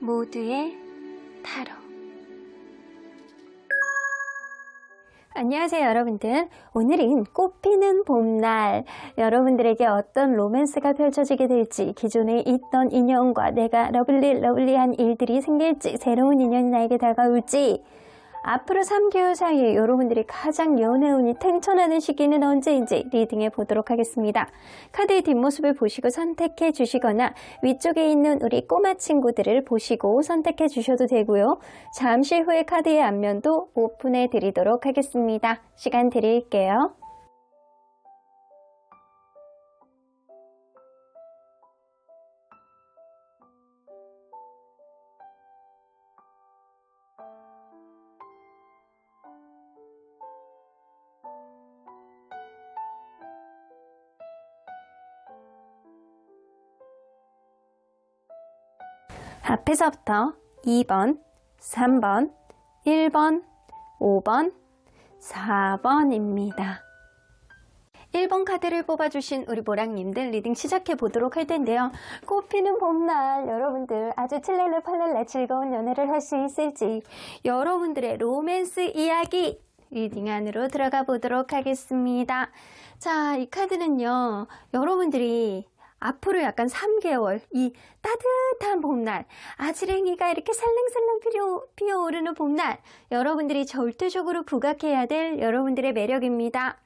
모두의 타로. 안녕하세요 여러분들. 오늘은 꽃피는 봄날, 여러분들에게 어떤 로맨스가 펼쳐지게 될지, 기존에 있던 인연과 내가 러블리한 일들이 생길지, 새로운 인연이 나에게 다가올지, 앞으로 3개월 사이에 여러분들이 가장 연애운이 탱천하는 시기는 언제인지 리딩해 보도록 하겠습니다. 카드의 뒷모습을 보시고 선택해 주시거나 위쪽에 있는 우리 꼬마 친구들을 보시고 선택해 주셔도 되고요. 잠시 후에 카드의 앞면도 오픈해 드리도록 하겠습니다. 시간 드릴게요. 앞에서부터 2번, 3번, 1번, 5번, 4번입니다. 1번 카드를 뽑아주신 우리 모랑님들 리딩 시작해 보도록 할 텐데요. 꽃피는 봄날, 여러분들 아주 칠렐레 팔렐레 즐거운 연애를 할 수 있을지, 여러분들의 로맨스 이야기 리딩 안으로 들어가 보도록 하겠습니다. 자, 이 카드는요, 여러분들이 앞으로 약간 3개월 이 따뜻한 봄날, 아지랭이가 이렇게 살랑살랑 피어오르는 봄날, 여러분들이 절대적으로 부각해야 될 여러분들의 매력입니다.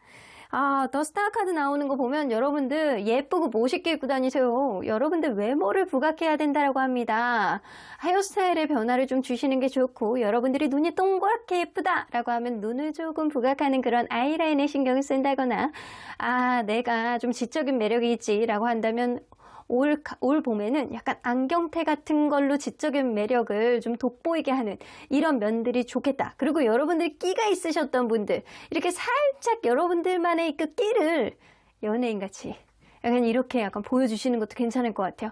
더 스타 카드 나오는 거 보면 여러분들 예쁘고 멋있게 입고 다니세요. 여러분들 외모를 부각해야 된다고 합니다. 헤어스타일의 변화를 좀 주시는 게 좋고, 여러분들이 눈이 동그랗게 예쁘다라고 하면 눈을 조금 부각하는 그런 아이라인에 신경을 쓴다거나, 내가 좀 지적인 매력이 있지라고 한다면 올 봄에는 약간 안경테 같은 걸로 지적인 매력을 좀 돋보이게 하는 이런 면들이 좋겠다. 그리고 여러분들 끼가 있으셨던 분들, 이렇게 살짝 여러분들만의 그 끼를 연예인같이 약간 이렇게 약간 보여주시는 것도 괜찮을 것 같아요.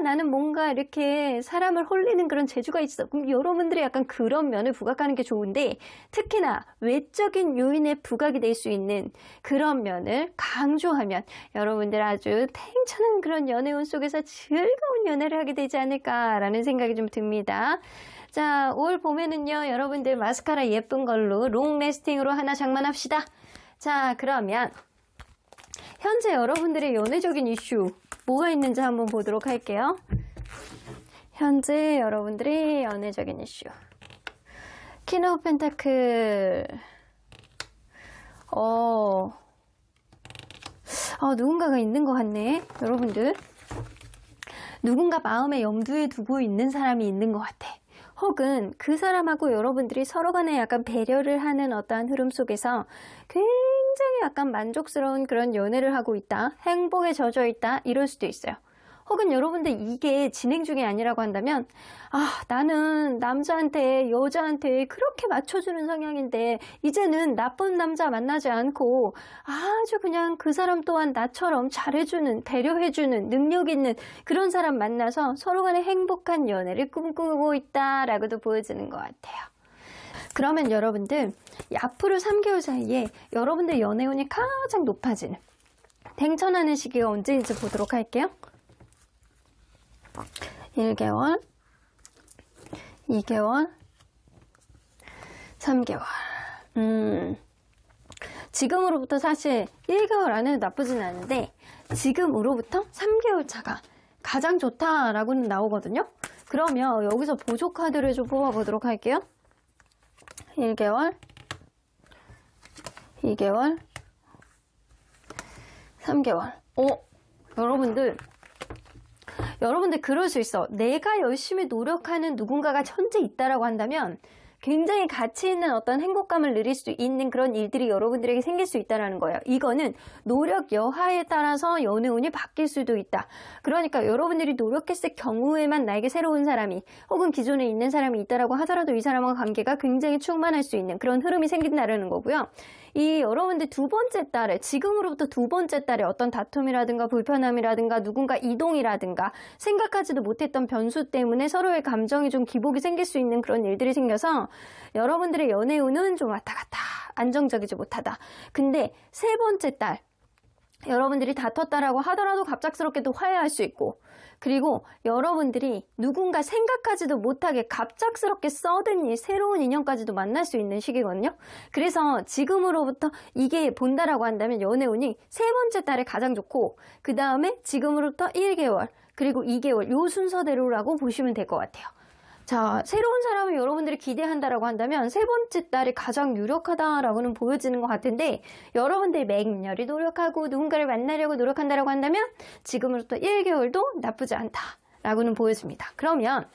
나는 뭔가 이렇게 사람을 홀리는 그런 재주가 있어. 그럼 여러분들이 약간 그런 면을 부각하는 게 좋은데, 특히나 외적인 요인에 부각이 될 수 있는 그런 면을 강조하면 여러분들 아주 탱천한 그런 연애운 속에서 즐거운 연애를 하게 되지 않을까라는 생각이 좀 듭니다. 자, 올 봄에는요, 여러분들 마스카라 예쁜 걸로 롱 레스팅으로 하나 장만합시다. 자, 그러면 현재 여러분들의 연애적인 이슈 뭐가 있는지 한번 보도록 할게요. 현재 여러분들의 연애적인 이슈, 퀸 오브 펜타클. 누군가가 있는 것 같네. 여러분들 누군가 마음에 염두에 두고 있는 사람이 있는 것 같아. 혹은 그 사람하고 여러분들이 서로 간에 약간 배려를 하는 어떠한 흐름 속에서 굉장히 약간 만족스러운 그런 연애를 하고 있다, 행복에 젖어 있다, 이럴 수도 있어요. 혹은 여러분들 이게 진행 중이 아니라고 한다면, 나는 남자한테 여자한테 그렇게 맞춰주는 성향인데 이제는 나쁜 남자 만나지 않고 아주 그냥 그 사람 또한 나처럼 잘해주는, 배려해주는 능력 있는 그런 사람 만나서 서로 간에 행복한 연애를 꿈꾸고 있다라고도 보여지는 것 같아요. 그러면 여러분들 앞으로 3개월 사이에 여러분들 연애운이 가장 높아지는, 탱천하는 시기가 언제인지 보도록 할게요. 1개월, 2개월, 3개월. 지금으로부터 사실 1개월 안에는 나쁘진 않은데, 지금으로부터 3개월 차가 가장 좋다라고는 나오거든요. 그러면 여기서 보조 카드를 좀 뽑아보도록 할게요. 1개월, 2개월, 3개월. 여러분들 그럴 수 있어. 내가 열심히 노력하는 누군가가 현재 있다라고 한다면 굉장히 가치 있는 어떤 행복감을 누릴 수 있는 그런 일들이 여러분들에게 생길 수 있다는 거예요. 이거는 노력 여하에 따라서 연애운이 바뀔 수도 있다. 그러니까 여러분들이 노력했을 경우에만 나에게 새로운 사람이, 혹은 기존에 있는 사람이 있다라고 하더라도 이 사람과 관계가 굉장히 충만할 수 있는 그런 흐름이 생긴다는 거고요. 이 여러분들 두 번째 달에, 지금으로부터 두 번째 달에 어떤 다툼이라든가 불편함이라든가 누군가 이동이라든가 생각하지도 못했던 변수 때문에 서로의 감정이 좀 기복이 생길 수 있는 그런 일들이 생겨서 여러분들의 연애운은 좀 왔다 갔다 안정적이지 못하다. 근데 세 번째 달, 여러분들이 다퉜다라고 하더라도 갑작스럽게 또 화해할 수 있고, 그리고 여러분들이 누군가 생각하지도 못하게 갑작스럽게 서든이 새로운 인연까지도 만날 수 있는 시기거든요. 그래서 지금으로부터 이게 본다라고 한다면 연애운이 세 번째 달에 가장 좋고, 그 다음에 지금으로부터 1개월 그리고 2개월 요 순서대로라고 보시면 될 것 같아요. 자, 새로운 사람을 여러분들이 기대한다라고 한다면 세 번째 달이 가장 유력하다라고는 보여지는 것 같은데, 여러분들이 맹렬히 노력하고 누군가를 만나려고 노력한다라고 한다면 지금으로부터 1개월도 나쁘지 않다라고는 보여집니다. 그러면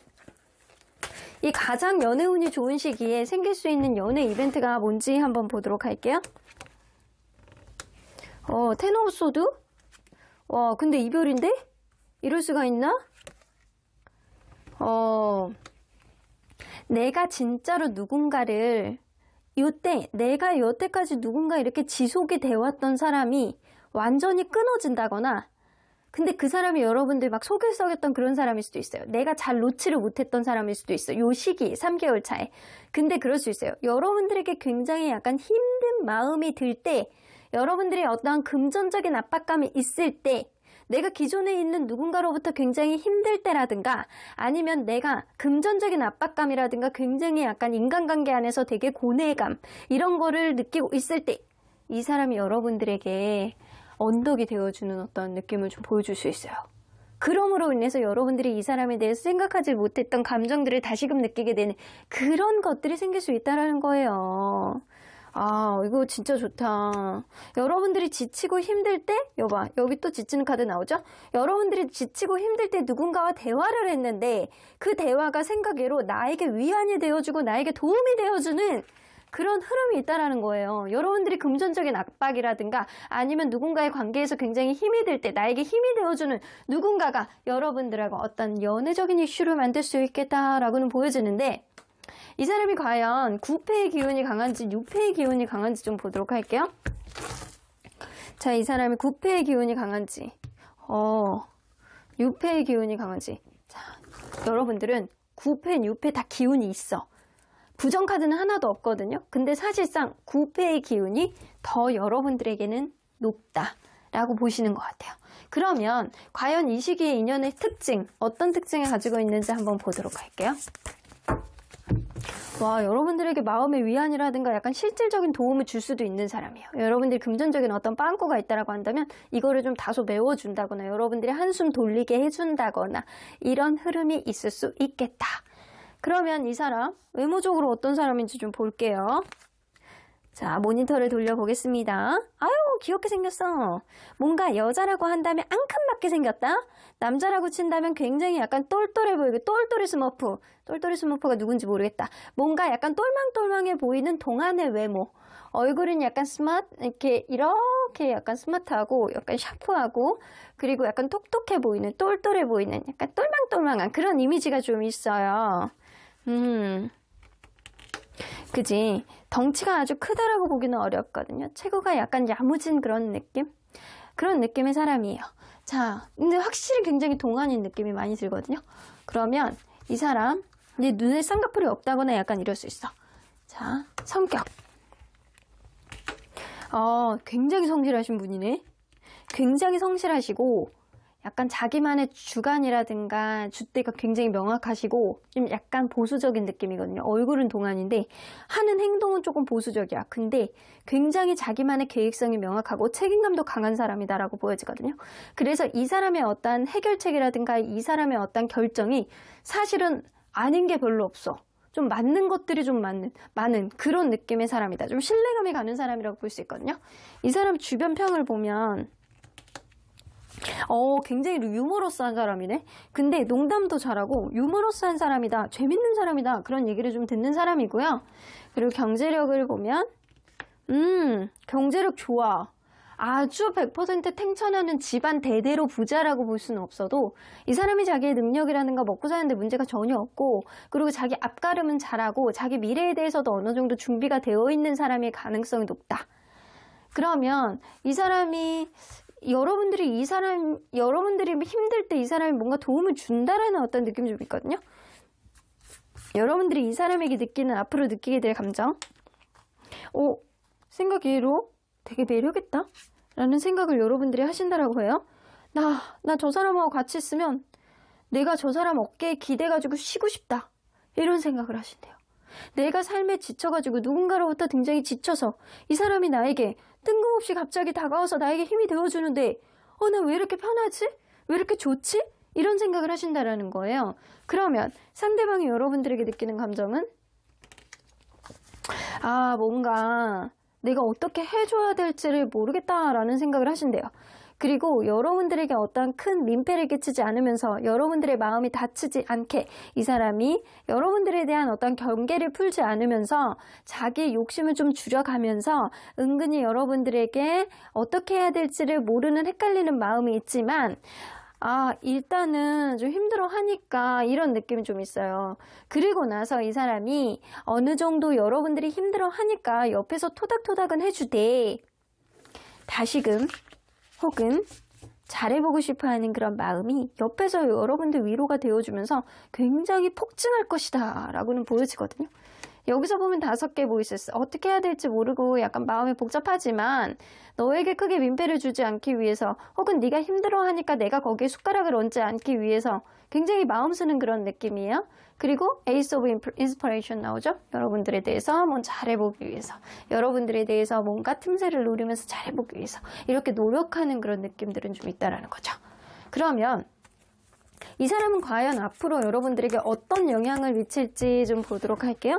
이 가장 연애운이 좋은 시기에 생길 수 있는 연애 이벤트가 뭔지 한번 보도록 할게요. 텐 오브 소드? 와, 근데 이별인데? 이럴 수가 있나? 내가 진짜로 누군가를 내가 여태까지 누군가 이렇게 지속이 되었던 사람이 완전히 끊어진다거나, 근데 그 사람이 여러분들 막 속을 썩였던 그런 사람일 수도 있어요. 내가 잘 놓지를 못했던 사람일 수도 있어요. 요 시기 3개월 차에. 근데 그럴 수 있어요. 여러분들에게 굉장히 약간 힘든 마음이 들 때, 여러분들이 어떠한 금전적인 압박감이 있을 때, 내가 기존에 있는 누군가로부터 굉장히 힘들 때라든가, 아니면 내가 금전적인 압박감이라든가 굉장히 약간 인간관계 안에서 되게 고뇌감, 이런 거를 느끼고 있을 때 이 사람이 여러분들에게 언덕이 되어주는 어떤 느낌을 좀 보여줄 수 있어요. 그럼으로 인해서 여러분들이 이 사람에 대해서 생각하지 못했던 감정들을 다시금 느끼게 되는 그런 것들이 생길 수 있다는 거예요. 아, 이거 진짜 좋다. 여러분들이 지치고 힘들 때, 여기 또 지치는 카드 나오죠? 여러분들이 지치고 힘들 때 누군가와 대화를 했는데, 그 대화가 생각외로 나에게 위안이 되어주고 나에게 도움이 되어주는 그런 흐름이 있다라는 거예요. 여러분들이 금전적인 압박이라든가 아니면 누군가의 관계에서 굉장히 힘이 들 때 나에게 힘이 되어주는 누군가가 여러분들하고 어떤 연애적인 이슈를 만들 수 있겠다라고는 보여지는데, 이 사람이 과연 9패의 기운이 강한지 6패의 기운이 강한지 좀 보도록 할게요. 자, 이 사람이 9패의 기운이 강한지 6패의 기운이 강한지. 자, 여러분들은 9패, 6패 다 기운이 있어. 부정카드는 하나도 없거든요. 근데 사실상 9패의 기운이 더 여러분들에게는 높다라고 보시는 것 같아요. 그러면 과연 이 시기의 인연의 특징, 어떤 특징을 가지고 있는지 한번 보도록 할게요. 와, 여러분들에게 마음의 위안이라든가 약간 실질적인 도움을 줄 수도 있는 사람이에요. 여러분들이 금전적인 어떤 빵꾸가 있다라고 한다면 이거를 좀 다소 메워준다거나 여러분들이 한숨 돌리게 해준다거나 이런 흐름이 있을 수 있겠다. 그러면 이 사람 외모적으로 어떤 사람인지 좀 볼게요. 자, 모니터를 돌려보겠습니다. 아유, 귀엽게 생겼어. 뭔가 여자라고 한다면 앙큼맞게 생겼다. 남자라고 친다면 굉장히 약간 똘똘해 보이고, 똘똘이 스머프. 똘똘이 스머프가 누군지 모르겠다. 뭔가 약간 똘망똘망해 보이는 동안의 외모. 얼굴은 약간 이렇게 약간 스마트하고, 약간 샤프하고, 그리고 약간 똑똑해 보이는, 똘똘해 보이는, 약간 똘망똘망한 그런 이미지가 좀 있어요. 그지? 덩치가 아주 크다라고 보기는 어렵거든요. 체구가 약간 야무진 그런 느낌? 그런 느낌의 사람이에요. 자, 근데 확실히 굉장히 동안인 느낌이 많이 들거든요. 그러면 이 사람, 근데 눈에 쌍꺼풀이 없다거나 약간 이럴 수 있어. 자, 성격. 굉장히 성실하신 분이네. 굉장히 성실하시고, 약간 자기만의 주관이라든가 줏대가 굉장히 명확하시고 좀 약간 보수적인 느낌이거든요. 얼굴은 동안인데 하는 행동은 조금 보수적이야. 근데 굉장히 자기만의 계획성이 명확하고 책임감도 강한 사람이다라고 보여지거든요. 그래서 이 사람의 어떤 해결책이라든가 이 사람의 어떤 결정이 사실은 아닌 게 별로 없어. 좀 맞는 것들이 좀 많은 그런 느낌의 사람이다. 좀 신뢰감이 가는 사람이라고 볼 수 있거든요. 이 사람 주변 평을 보면 굉장히 유머러스한 사람이네. 근데 농담도 잘하고 유머러스한 사람이다. 재밌는 사람이다. 그런 얘기를 좀 듣는 사람이고요. 그리고 경제력을 보면 경제력 좋아. 아주 100% 탱천하는 집안 대대로 부자라고 볼 수는 없어도 이 사람이 자기의 능력이라든가 먹고 사는데 문제가 전혀 없고, 그리고 자기 앞가름은 잘하고 자기 미래에 대해서도 어느 정도 준비가 되어 있는 사람의 가능성이 높다. 그러면 이 사람이 여러분들이 힘들 때 이 사람이 뭔가 도움을 준다라는 어떤 느낌이 좀 있거든요. 여러분들이 이 사람에게 앞으로 느끼게 될 감정. 생각외로 되게 매력있다. 라는 생각을 여러분들이 하신다라고 해요. 나 저 사람하고 같이 있으면 내가 저 사람 어깨에 기대가지고 쉬고 싶다. 이런 생각을 하신대요. 내가 삶에 지쳐가지고 누군가로부터 굉장히 지쳐서 이 사람이 나에게 뜬금없이 갑자기 다가와서 나에게 힘이 되어주는데 나 왜 이렇게 편하지? 왜 이렇게 좋지? 이런 생각을 하신다라는 거예요. 그러면 상대방이 여러분들에게 느끼는 감정은 뭔가 내가 어떻게 해줘야 될지를 모르겠다라는 생각을 하신대요. 그리고 여러분들에게 어떠한 큰 민폐를 끼치지 않으면서 여러분들의 마음이 다치지 않게 이 사람이 여러분들에 대한 어떤 경계를 풀지 않으면서 자기 욕심을 좀 줄여가면서 은근히 여러분들에게 어떻게 해야 될지를 모르는 헷갈리는 마음이 있지만 일단은 좀 힘들어 하니까 이런 느낌이 좀 있어요. 그리고 나서 이 사람이 어느 정도 여러분들이 힘들어 하니까 옆에서 토닥토닥은 해주되 다시금 혹은 잘해보고 싶어 하는 그런 마음이 옆에서 여러분들 위로가 되어주면서 굉장히 폭증할 것이다 라고는 보여지거든요. 여기서 보면 5개 보이스. 어떻게 해야 될지 모르고 약간 마음이 복잡하지만 너에게 크게 민폐를 주지 않기 위해서 혹은 네가 힘들어하니까 내가 거기에 숟가락을 얹지 않기 위해서 굉장히 마음 쓰는 그런 느낌이에요. 그리고 에이스 오브 인스퍼레이션 나오죠. 여러분들에 대해서 잘해보기 위해서, 여러분들에 대해서 뭔가 틈새를 노리면서 잘해보기 위해서 이렇게 노력하는 그런 느낌들은 좀 있다라는 거죠. 그러면 이 사람은 과연 앞으로 여러분들에게 어떤 영향을 미칠지 좀 보도록 할게요.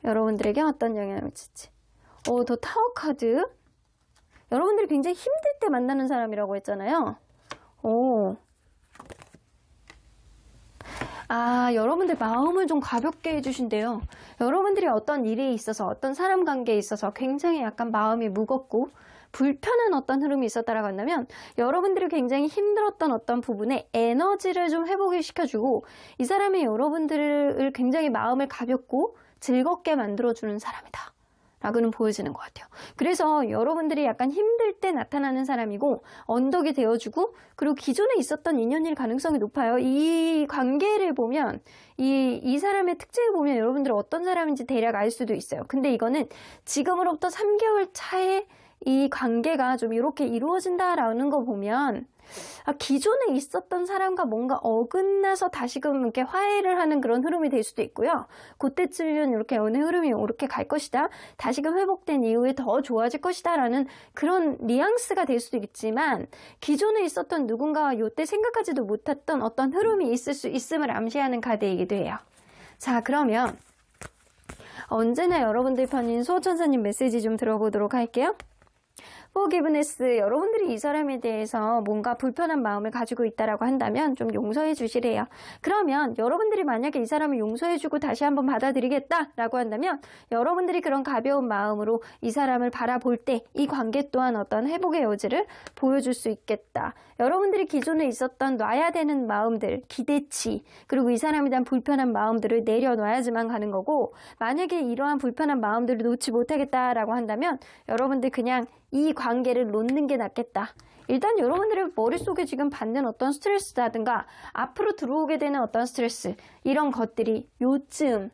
여러분들에게 어떤 영향을 미칠지. 더 타워 카드. 여러분들이 굉장히 힘들 때 만나는 사람이라고 했잖아요. 여러분들 마음을 좀 가볍게 해주신대요. 여러분들이 어떤 일에 있어서, 어떤 사람 관계에 있어서 굉장히 약간 마음이 무겁고 불편한 어떤 흐름이 있었다라고 한다면 여러분들이 굉장히 힘들었던 어떤 부분에 에너지를 좀 회복을 시켜주고 이 사람이 여러분들을 굉장히 마음을 가볍고 즐겁게 만들어주는 사람이다 라고는 보여지는 것 같아요. 그래서 여러분들이 약간 힘들 때 나타나는 사람이고 언덕이 되어주고 그리고 기존에 있었던 인연일 가능성이 높아요. 이 관계를 보면 이 사람의 특징을 보면 여러분들이 어떤 사람인지 대략 알 수도 있어요. 근데 이거는 지금으로부터 3개월 차에 이 관계가 좀 이렇게 이루어진다라는 거 보면 기존에 있었던 사람과 뭔가 어긋나서 다시금 이렇게 화해를 하는 그런 흐름이 될 수도 있고요. 그때쯤이면 이렇게 어느 흐름이 이렇게 갈 것이다. 다시금 회복된 이후에 더 좋아질 것이다 라는 그런 뉘앙스가 될 수도 있지만 기존에 있었던 누군가와 이때 생각하지도 못했던 어떤 흐름이 있을 수 있음을 암시하는 카드이기도 해요. 자, 그러면 언제나 여러분들 편인 수호천사님 메시지 좀 들어보도록 할게요. forgiveness, 여러분들이 이 사람에 대해서 뭔가 불편한 마음을 가지고 있다라고 한다면 좀 용서해 주시래요. 그러면 여러분들이 만약에 이 사람을 용서해 주고 다시 한번 받아들이겠다라고 한다면 여러분들이 그런 가벼운 마음으로 이 사람을 바라볼 때 이 관계 또한 어떤 회복의 여지를 보여줄 수 있겠다. 여러분들이 기존에 있었던 놔야 되는 마음들, 기대치, 그리고 이 사람에 대한 불편한 마음들을 내려놔야지만 가는 거고 만약에 이러한 불편한 마음들을 놓지 못하겠다라고 한다면 여러분들 그냥 이 관계를 놓는 게 낫겠다. 일단 여러분들의 머릿속에 지금 받는 어떤 스트레스라든가 앞으로 들어오게 되는 어떤 스트레스 이런 것들이 요즘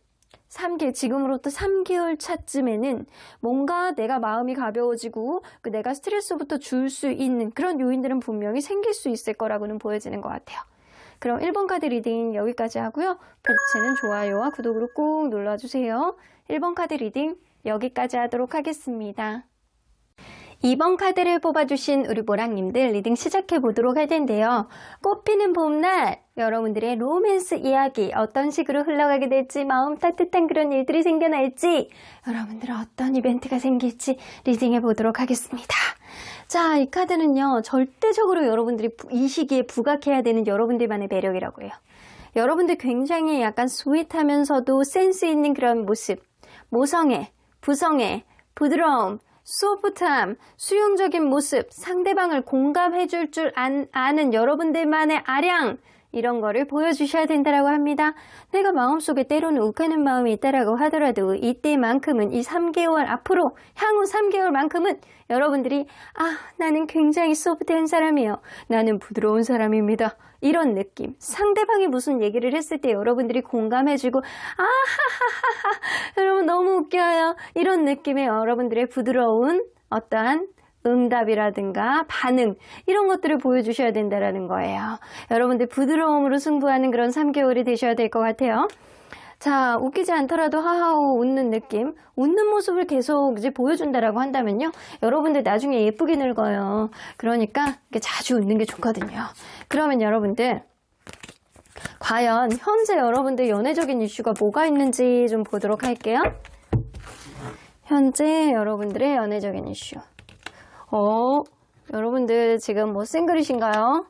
지금으로부터 3개월 차쯤에는 뭔가 내가 마음이 가벼워지고 내가 스트레스부터 줄 수 있는 그런 요인들은 분명히 생길 수 있을 거라고는 보여지는 것 같아요. 그럼 1번 카드 리딩 여기까지 하고요. 복치는 좋아요와 구독으로 꼭 눌러주세요. 1번 카드 리딩 여기까지 하도록 하겠습니다. 2번 카드를 뽑아주신 우리 모랑님들 리딩 시작해보도록 할 텐데요. 꽃피는 봄날 여러분들의 로맨스 이야기 어떤 식으로 흘러가게 될지 마음 따뜻한 그런 일들이 생겨날지 여러분들은 어떤 이벤트가 생길지 리딩해보도록 하겠습니다. 자, 이 카드는요. 절대적으로 여러분들이 이 시기에 부각해야 되는 여러분들만의 매력이라고 해요. 여러분들 굉장히 약간 스윗하면서도 센스 있는 그런 모습, 모성애, 부성애, 부드러움, 소프트함, 수용적인 모습, 상대방을 공감해줄 줄 아는 여러분들만의 아량 이런 거를 보여주셔야 된다고 합니다. 내가 마음속에 때로는 욱하는 마음이 있다라고 하더라도 이때만큼은 이 3개월 앞으로 향후 3개월만큼은 여러분들이 나는 굉장히 소프트한 사람이에요. 나는 부드러운 사람입니다. 이런 느낌. 상대방이 무슨 얘기를 했을 때 여러분들이 공감해주고 아하하하하 여러분 너무 웃겨요. 이런 느낌의 여러분들의 부드러운 어떠한 응답이라든가 반응 이런 것들을 보여주셔야 된다는 거예요. 여러분들 부드러움으로 승부하는 그런 3개월이 되셔야 될 것 같아요. 자, 웃기지 않더라도 하하호 웃는 느낌, 웃는 모습을 계속 이제 보여준다라고 한다면요. 여러분들 나중에 예쁘게 늙어요. 그러니까 자주 웃는 게 좋거든요. 그러면 여러분들 과연 현재 여러분들 연애적인 이슈가 뭐가 있는지 좀 보도록 할게요. 현재 여러분들의 연애적인 이슈. 여러분들 지금 뭐 싱글이신가요?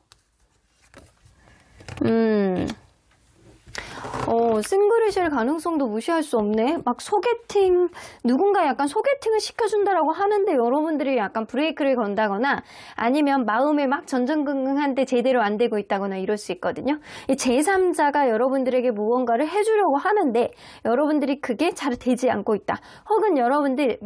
싱글이실 가능성도 무시할 수 없네. 막 소개팅, 누군가 약간 소개팅을 시켜준다라고 하는데 여러분들이 약간 브레이크를 건다거나 아니면 마음에 막 전전긍긍한데 제대로 안 되고 있다거나 이럴 수 있거든요. 이 제3자가 여러분들에게 무언가를 해주려고 하는데 여러분들이 그게 잘 되지 않고 있다. 혹은 여러분들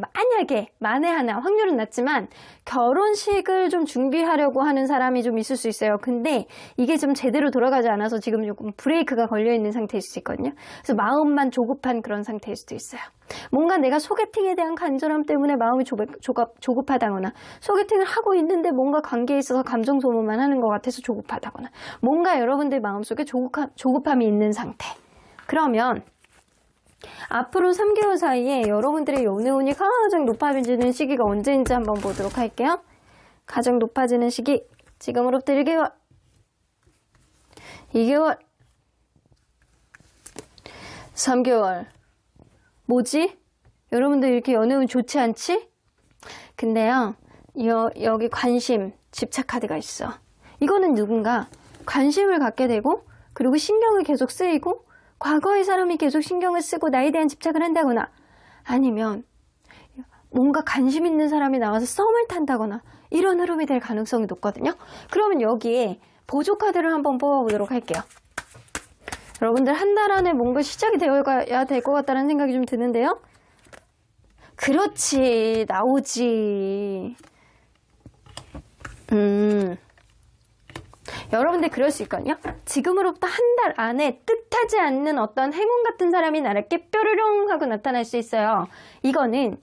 만에 하나, 확률은 낮지만 결혼식을 좀 준비하려고 하는 사람이 좀 있을 수 있어요. 근데 이게 좀 제대로 돌아가지 않아서 지금 조금 브레이크가 걸려있는 상태일 수 있거든요. 그래서 마음만 조급한 그런 상태일 수도 있어요. 뭔가 내가 소개팅에 대한 간절함 때문에 마음이 조급하다거나 소개팅을 하고 있는데 뭔가 관계에 있어서 감정 소모만 하는 것 같아서 조급하다거나 뭔가 여러분들 마음속에 조급함이 있는 상태. 그러면 앞으로 3개월 사이에 여러분들의 연애운이 가장 높아지는 시기가 언제인지 한번 보도록 할게요. 가장 높아지는 시기 지금으로부터 1개월 2개월 3개월 뭐지? 여러분들 이렇게 연애운 좋지 않지? 근데요 여기 관심, 집착 카드가 있어. 이거는 누군가 관심을 갖게 되고 그리고 신경을 계속 쓰이고 과거의 사람이 계속 신경을 쓰고 나에 대한 집착을 한다거나 아니면 뭔가 관심 있는 사람이 나와서 썸을 탄다거나 이런 흐름이 될 가능성이 높거든요. 그러면 여기에 보조 카드를 한번 뽑아보도록 할게요. 여러분들 한 달 안에 뭔가 시작이 되어야 될 것 같다는 생각이 좀 드는데요. 그렇지, 나오지. 여러분들 그럴 수 있거든요. 지금으로부터 한 달 안에 뜻하지 않는 어떤 행운 같은 사람이 나를 뾰로롱 하고 나타날 수 있어요. 이거는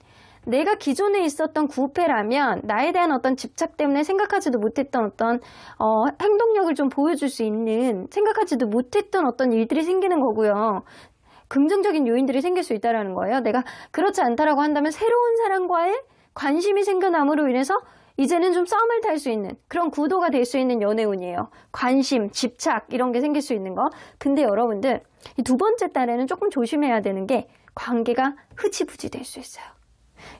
내가 기존에 있었던 구패라면 나에 대한 어떤 집착 때문에 생각하지도 못했던 어떤 행동력을 좀 보여줄 수 있는 생각하지도 못했던 어떤 일들이 생기는 거고요. 긍정적인 요인들이 생길 수 있다는 거예요. 내가 그렇지 않다라고 한다면 새로운 사람과의 관심이 생겨남으로 인해서 이제는 좀 썸을 탈 수 있는 그런 구도가 될 수 있는 연애운이에요. 관심, 집착 이런 게 생길 수 있는 거. 근데 여러분들 이 두 번째 달에는 조금 조심해야 되는 게 관계가 흐지부지 될 수 있어요.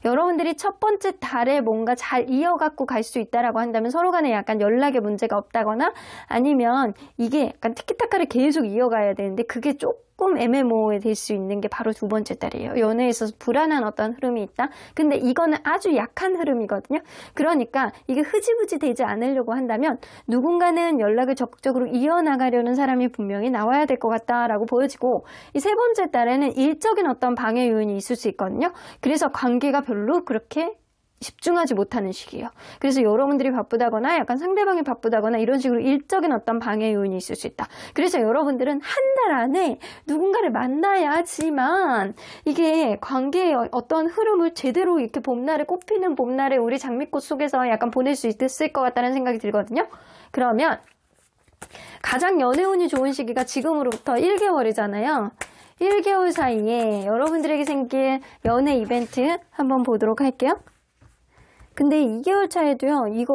여러분들이 첫 번째 달에 뭔가 잘 이어갖고 갈 수 있다라고 한다면 서로 간에 약간 연락에 문제가 없다거나 아니면 이게 약간 티키타카를 계속 이어가야 되는데 그게 조금 애매모호해 될 수 있는 게 바로 두 번째 달이에요. 연애에 있어서 불안한 어떤 흐름이 있다. 근데 이거는 아주 약한 흐름이거든요. 그러니까 이게 흐지부지 되지 않으려고 한다면 누군가는 연락을 적극적으로 이어나가려는 사람이 분명히 나와야 될 것 같다라고 보여지고 이 세 번째 달에는 일적인 어떤 방해 요인이 있을 수 있거든요. 그래서 관계가 별로 그렇게 집중하지 못하는 시기예요. 그래서 여러분들이 바쁘다거나 약간 상대방이 바쁘다거나 이런 식으로 일적인 어떤 방해 요인이 있을 수 있다. 그래서 여러분들은 한 달 안에 누군가를 만나야지만 이게 관계의 어떤 흐름을 제대로 이렇게 봄날에 꽃피는 봄날에 우리 장미꽃 속에서 약간 보낼 수 있을 것 같다는 생각이 들거든요. 그러면 가장 연애운이 좋은 시기가 지금으로부터 1개월이잖아요. 1개월 사이에 여러분들에게 생길 연애 이벤트 한번 보도록 할게요. 근데 2개월 차에도요, 이거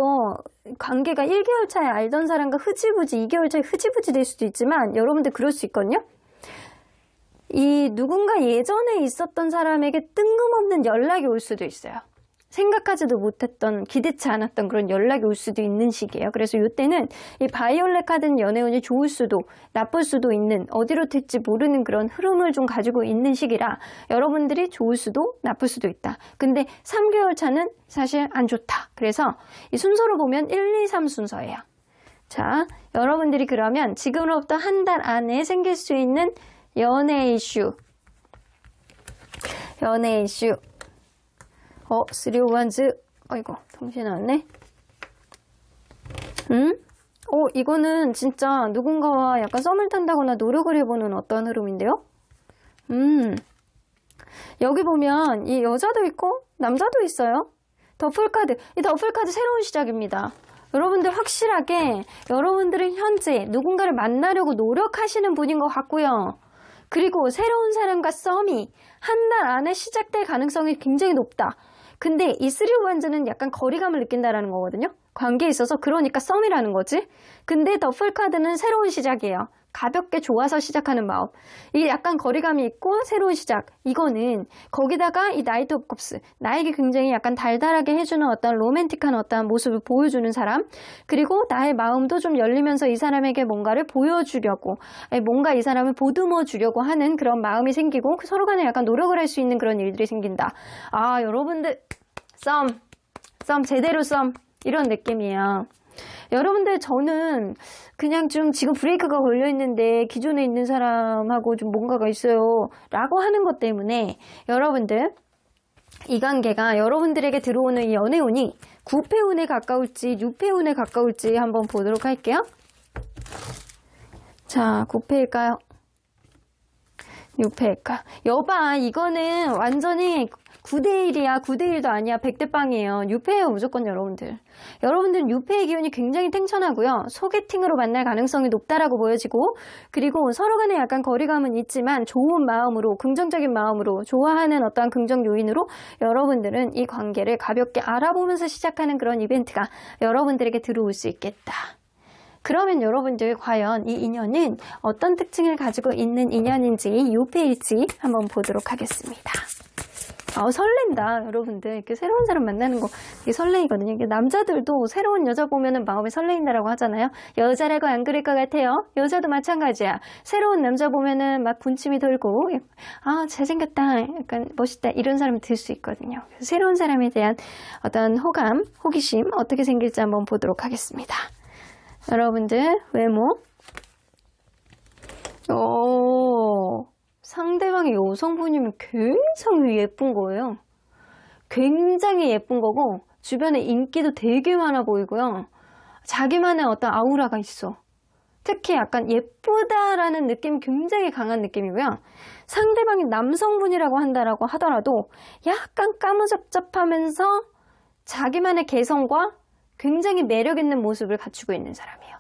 관계가 1개월 차에 알던 사람과 흐지부지, 2개월 차에 흐지부지 될 수도 있지만 여러분들 그럴 수 있거든요. 이 누군가 예전에 있었던 사람에게 뜬금없는 연락이 올 수도 있어요. 생각하지도 못했던, 기대치 않았던 그런 연락이 올 수도 있는 시기예요. 그래서 이때는 이 바이올렛 카드는 연애운이 좋을 수도 나쁠 수도 있는 어디로 튈지 모르는 그런 흐름을 좀 가지고 있는 시기라 여러분들이 좋을 수도 나쁠 수도 있다. 근데 3개월 차는 사실 안 좋다. 그래서 이 순서로 보면 1, 2, 3 순서예요. 자, 여러분들이 그러면 지금으로부터 한 달 안에 생길 수 있는 연애 이슈. 351즈. 아이고, 정신 나왔네. 이거는 진짜 누군가와 약간 썸을 탄다거나 노력을 해보는 어떤 흐름인데요? 여기 보면 이 여자도 있고 남자도 있어요. 더풀카드. 이 더풀카드 새로운 시작입니다. 여러분들 확실하게 여러분들은 현재 누군가를 만나려고 노력하시는 분인 것 같고요. 그리고 새로운 사람과 썸이 한 달 안에 시작될 가능성이 굉장히 높다. 근데 이 3-5-1는 약간 거리감을 느낀다라는 거거든요. 관계에 있어서 그러니까 썸이라는 거지. 근데 더풀카드는 새로운 시작이에요. 가볍게 좋아서 시작하는 마음. 이게 약간 거리감이 있고 새로운 시작. 이거는 거기다가 이 나이트 오브 컵스. 나에게 굉장히 약간 달달하게 해주는 어떤 로맨틱한 어떤 모습을 보여주는 사람. 그리고 나의 마음도 좀 열리면서 이 사람에게 뭔가를 보여주려고 뭔가 이 사람을 보듬어 주려고 하는 그런 마음이 생기고 서로 간에 약간 노력을 할 수 있는 그런 일들이 생긴다. 아, 여러분들 썸 제대로 썸 이런 느낌이에요. 여러분들 저는 그냥 좀 지금 브레이크가 걸려 있는데 기존에 있는 사람하고 좀 뭔가가 있어요 라고 하는 것 때문에 여러분들 이 관계가 여러분들에게 들어오는 이 연애운이 9패운에 가까울지 6패운에 가까울지 한번 보도록 할게요. 자, 9패일까요? 6패일까? 여봐, 이거는 완전히 9대1이야. 9대1도 아니야. 100대 빵이에요. 6패예요. 무조건 여러분들. 여러분들은 6패의 기운이 굉장히 탱천하고요. 소개팅으로 만날 가능성이 높다라고 보여지고 그리고 서로 간에 약간 거리감은 있지만 좋은 마음으로 긍정적인 마음으로 좋아하는 어떠한 긍정 요인으로 여러분들은 이 관계를 가볍게 알아보면서 시작하는 그런 이벤트가 여러분들에게 들어올 수 있겠다. 그러면 여러분들 과연 이 인연은 어떤 특징을 가지고 있는 인연인지 6패일지 한번 보도록 하겠습니다. 설렌다. 여러분들 이렇게 새로운 사람 만나는 거 되게 설레이거든요. 이게 남자들도 새로운 여자 보면은 마음이 설레인다라고 하잖아요. 여자라고 안 그럴 것 같아요. 여자도 마찬가지야. 새로운 남자 보면은 막 군침이 돌고 잘생겼다, 약간 멋있다 이런 사람이 들 수 있거든요. 새로운 사람에 대한 어떤 호감, 호기심 어떻게 생길지 한번 보도록 하겠습니다. 여러분들 외모 상대방이 여성분이면 굉장히 예쁜 거예요. 굉장히 예쁜 거고 주변에 인기도 되게 많아 보이고요. 자기만의 어떤 아우라가 있어. 특히 약간 예쁘다라는 느낌이 굉장히 강한 느낌이고요. 상대방이 남성분이라고 한다라고 하더라도 약간 까무잡잡하면서 자기만의 개성과 굉장히 매력 있는 모습을 갖추고 있는 사람이에요.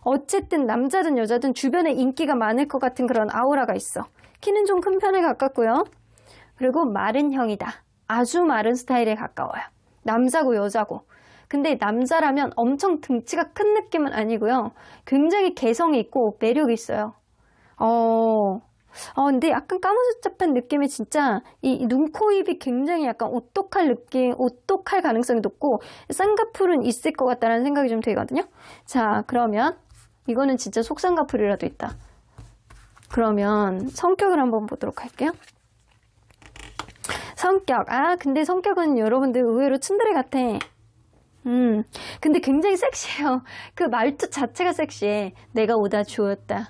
어쨌든 남자든 여자든 주변에 인기가 많을 것 같은 그런 아우라가 있어. 키는 좀 큰 편에 가깝고요. 그리고 마른 형이다. 아주 마른 스타일에 가까워요. 남자고 여자고. 근데 남자라면 엄청 등치가 큰 느낌은 아니고요. 굉장히 개성이 있고 매력이 있어요. 근데 약간 까무잡잡한 느낌이 진짜 이 눈, 코, 입이 굉장히 약간 오똑할 느낌, 오똑할 가능성이 높고 쌍꺼풀은 있을 것 같다는 생각이 좀 들거든요. 자, 그러면 이거는 진짜 속쌍꺼풀이라도 있다. 그러면 성격을 한번 보도록 할게요. 성격. 근데 성격은 여러분들 의외로 츤데레 같아. 근데 굉장히 섹시해요. 그 말투 자체가 섹시해. 내가 오다 주었다.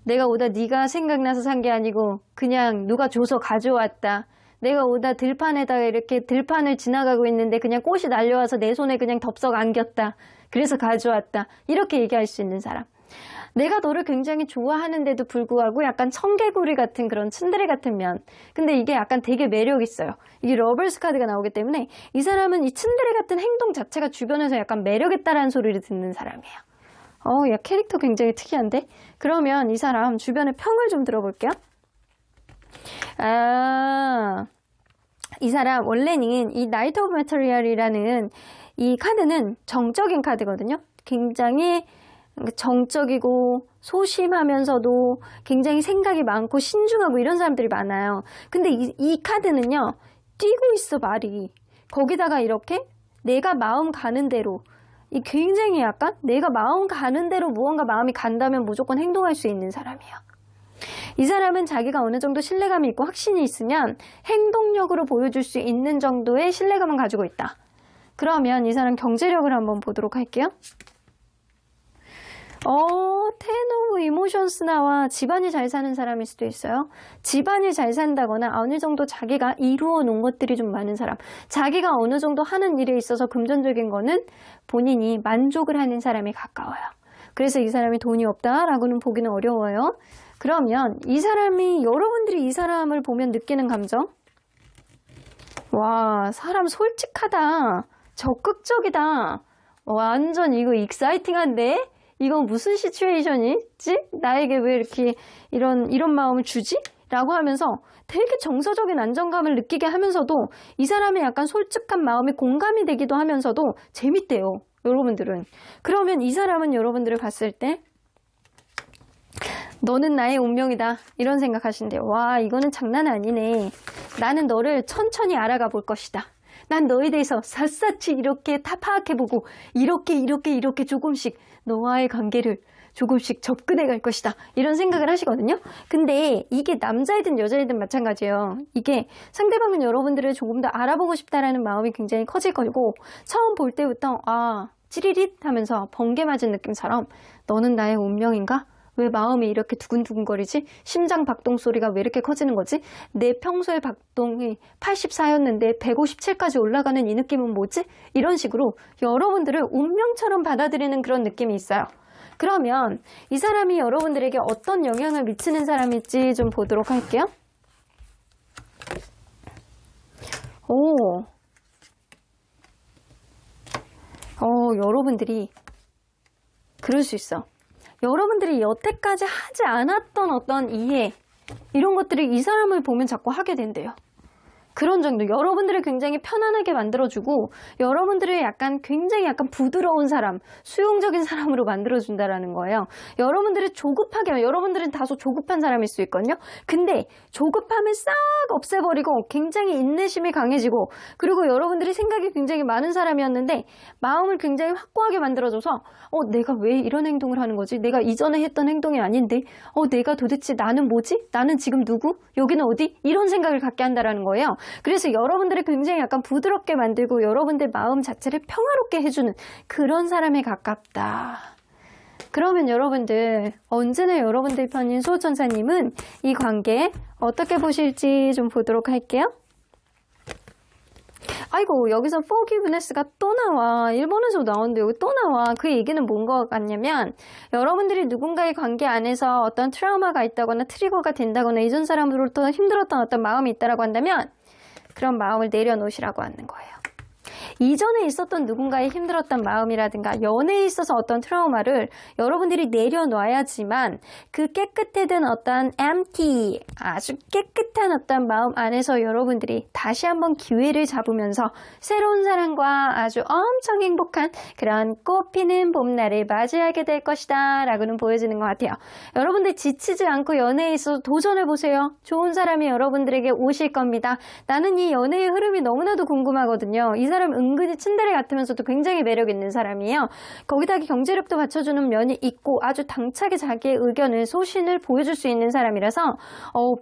내가 오다 네가 생각나서 산 게 아니고 그냥 누가 줘서 가져왔다. 내가 오다 들판에다가 이렇게 들판을 지나가고 있는데 그냥 꽃이 날려와서 내 손에 그냥 덥석 안겼다. 그래서 가져왔다. 이렇게 얘기할 수 있는 사람. 내가 너를 굉장히 좋아하는데도 불구하고 약간 청개구리 같은 그런 츤데레 같은 면. 근데 이게 약간 되게 매력 있어요. 이게 러버스 카드가 나오기 때문에 이 사람은 이 츤데레 같은 행동 자체가 주변에서 약간 매력 있다라는 소리를 듣는 사람이에요. 야, 캐릭터 굉장히 특이한데? 그러면 이 사람 주변의 평을 좀 들어볼게요. 이 사람 원래는 이 나이트 오브 메터리얼이라는 이 카드는 정적인 카드거든요. 굉장히 정적이고 소심하면서도 굉장히 생각이 많고 신중하고 이런 사람들이 많아요. 근데 이 카드는요, 뛰고 있어, 말이. 거기다가 이렇게 내가 마음 가는 대로, 이 굉장히 약간 내가 마음 가는 대로 무언가 마음이 간다면 무조건 행동할 수 있는 사람이에요. 이 사람은 자기가 어느 정도 신뢰감이 있고 확신이 있으면 행동력으로 보여줄 수 있는 정도의 신뢰감을 가지고 있다. 그러면 이 사람 경제력을 한번 보도록 할게요. 텐 오브 이모션스 나와 집안이 잘 사는 사람일 수도 있어요. 집안이 잘 산다거나 어느 정도 자기가 이루어 놓은 것들이 좀 많은 사람. 자기가 어느 정도 하는 일에 있어서 금전적인 거는 본인이 만족을 하는 사람에 가까워요. 그래서 이 사람이 돈이 없다라고는 보기는 어려워요. 그러면 이 사람이, 여러분들이 이 사람을 보면 느끼는 감정, 와, 사람 솔직하다. 적극적이다. 완전 이거 익사이팅한데? 이건 무슨 시츄에이션이지? 나에게 왜 이렇게 이런 마음을 주지? 라고 하면서 되게 정서적인 안정감을 느끼게 하면서도 이 사람의 약간 솔직한 마음이 공감이 되기도 하면서도 재밌대요. 여러분들은. 그러면 이 사람은 여러분들을 봤을 때 너는 나의 운명이다. 이런 생각하신대요. 와, 이거는 장난 아니네. 나는 너를 천천히 알아가 볼 것이다. 난 너에 대해서 샅샅이 이렇게 다 파악해보고 이렇게 조금씩 너와의 관계를 조금씩 접근해 갈 것이다. 이런 생각을 하시거든요. 근데 이게 남자이든 여자이든 마찬가지예요. 이게 상대방은 여러분들을 조금 더 알아보고 싶다라는 마음이 굉장히 커질 거고 처음 볼 때부터 찌리릿 하면서 번개 맞은 느낌처럼 너는 나의 운명인가? 왜 마음이 이렇게 두근두근거리지? 심장 박동 소리가 왜 이렇게 커지는 거지? 내 평소의 박동이 84였는데 157까지 올라가는 이 느낌은 뭐지? 이런 식으로 여러분들을 운명처럼 받아들이는 그런 느낌이 있어요. 그러면 이 사람이 여러분들에게 어떤 영향을 미치는 사람일지 좀 보도록 할게요. 여러분들이 그럴 수 있어. 여러분들이 여태까지 하지 않았던 어떤 이해 이런 것들을 이 사람을 보면 자꾸 하게 된대요. 그런 정도. 여러분들을 굉장히 편안하게 만들어주고 여러분들을 굉장히 약간 부드러운 사람, 수용적인 사람으로 만들어준다라는 거예요. 여러분들을 조급하게, 여러분들은 다소 조급한 사람일 수 있거든요. 근데 조급함을 싹 없애버리고 굉장히 인내심이 강해지고 그리고 여러분들이 생각이 굉장히 많은 사람이었는데 마음을 굉장히 확고하게 만들어줘서 내가 왜 이런 행동을 하는 거지? 내가 이전에 했던 행동이 아닌데 내가 도대체 나는 뭐지? 나는 지금 누구? 여기는 어디? 이런 생각을 갖게 한다라는 거예요. 그래서 여러분들을 굉장히 약간 부드럽게 만들고 여러분들 마음 자체를 평화롭게 해주는 그런 사람에 가깝다. 그러면 여러분들 언제나 여러분들 편인 수호천사님은 이 관계 어떻게 보실지 좀 보도록 할게요. 아이고 여기서 forgiveness가 또 나와. 일본에서 나오는데 여기 또 나와. 그 얘기는 뭔 것 같냐면 여러분들이 누군가의 관계 안에서 어떤 트라우마가 있다거나 트리거가 된다거나 이전 사람으로부터 힘들었던 어떤 마음이 있다고 한다면 그런 마음을 내려놓으시라고 하는 거예요. 이전에 있었던 누군가의 힘들었던 마음이라든가 연애에 있어서 어떤 트라우마를 여러분들이 내려놔야지만 그 깨끗해진 어떤 empty, 아주 깨끗한 어떤 마음 안에서 여러분들이 다시 한번 기회를 잡으면서 새로운 사랑과 아주 엄청 행복한 그런 꽃피는 봄날을 맞이하게 될 것이다 라고는 보여지는 것 같아요. 여러분들 지치지 않고 연애에 있어서 도전해보세요. 좋은 사람이 여러분들에게 오실 겁니다. 나는 이 연애의 흐름이 너무나도 궁금하거든요. 이 사람 은근히 츤데레 같으면서도 굉장히 매력 있는 사람이에요. 거기다가 경제력도 받쳐주는 면이 있고 아주 당차게 자기의 의견을 소신을 보여줄 수 있는 사람이라서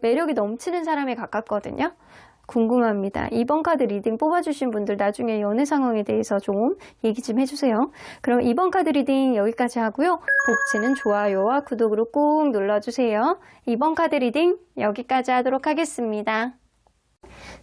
매력이 넘치는 사람에 가깝거든요. 궁금합니다. 이번 카드 리딩 뽑아주신 분들 나중에 연애 상황에 대해서 좀 얘기 좀 해주세요. 그럼 이번 카드 리딩 여기까지 하고요. 복치는 좋아요와 구독으로 꼭 눌러주세요. 이번 카드 리딩 여기까지 하도록 하겠습니다.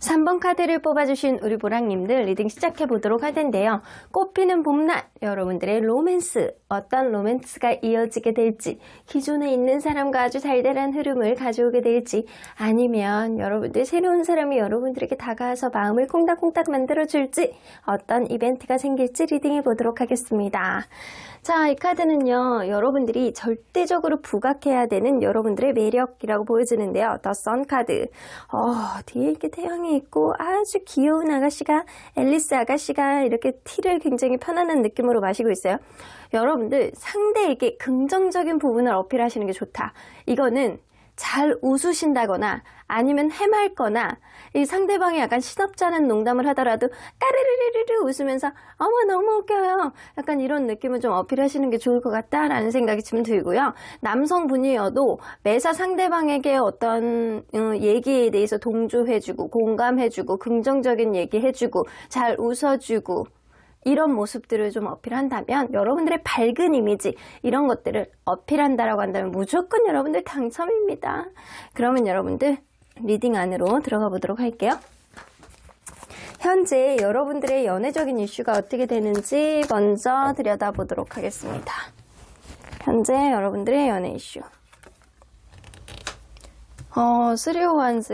3번 카드를 뽑아주신 우리 보랑님들 리딩 시작해보도록 할 텐데요. 꽃피는 봄날, 여러분들의 로맨스, 어떤 로맨스가 이어지게 될지, 기존에 있는 사람과 아주 달달한 흐름을 가져오게 될지, 아니면 여러분들 새로운 사람이 여러분들에게 다가와서 마음을 콩닥콩닥 만들어줄지, 어떤 이벤트가 생길지 리딩해보도록 하겠습니다. 자, 이 카드는요, 여러분들이 절대적으로 부각해야 되는 여러분들의 매력이라고 보여지는데요. 더 선 카드. 뒤에 이렇게 태양이 있고 아주 귀여운 아가씨가, 앨리스 아가씨가 이렇게 티를 굉장히 편안한 느낌으로 마시고 있어요. 여러분들 상대에게 긍정적인 부분을 어필하시는 게 좋다. 이거는 잘 웃으신다거나 아니면 해맑거나 이 상대방이 약간 시덥잖은 농담을 하더라도 까르르르르 웃으면서 어머 너무 웃겨요. 약간 이런 느낌을 좀 어필하시는 게 좋을 것 같다라는 생각이 좀 들고요. 남성분이어도 매사 상대방에게 어떤 얘기에 대해서 동조해주고 공감해주고 긍정적인 얘기해주고 잘 웃어주고 이런 모습들을 좀 어필한다면 여러분들의 밝은 이미지 이런 것들을 어필한다라고 한다면 무조건 여러분들 당첨입니다. 그러면 여러분들 리딩 안으로 들어가 보도록 할게요. 현재 여러분들의 연애적인 이슈가 어떻게 되는지 먼저 들여다보도록 하겠습니다. 현재 여러분들의 연애 이슈 3 of Wands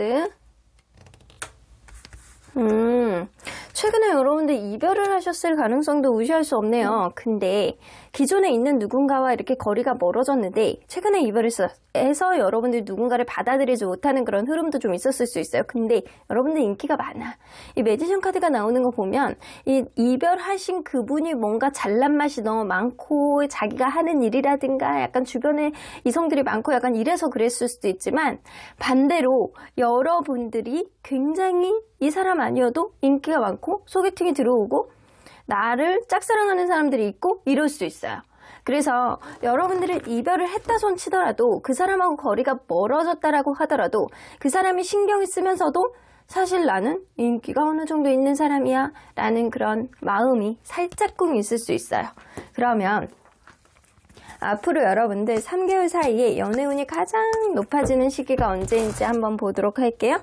최근에 여러분들 이별을 하셨을 가능성도 무시할 수 없네요. 근데 기존에 있는 누군가와 이렇게 거리가 멀어졌는데 최근에 이별해서 여러분들 누군가를 받아들이지 못하는 그런 흐름도 좀 있었을 수 있어요. 근데 여러분들 인기가 많아. 이 매지션 카드가 나오는 거 보면 이 이별하신 그분이 뭔가 잘난 맛이 너무 많고 자기가 하는 일이라든가 약간 주변에 이성들이 많고 약간 이래서 그랬을 수도 있지만 반대로 여러분들이 굉장히 이 사람 아니어도 인기가 많고 소개팅이 들어오고 나를 짝사랑하는 사람들이 있고 이럴 수 있어요. 그래서 여러분들이 이별을 했다 손 치더라도 그 사람하고 거리가 멀어졌다라고 하더라도 그 사람이 신경을 쓰면서도 사실 나는 인기가 어느 정도 있는 사람이야 라는 그런 마음이 살짝쿵 있을 수 있어요. 그러면 앞으로 여러분들 3개월 사이에 연애운이 가장 높아지는 시기가 언제인지 한번 보도록 할게요.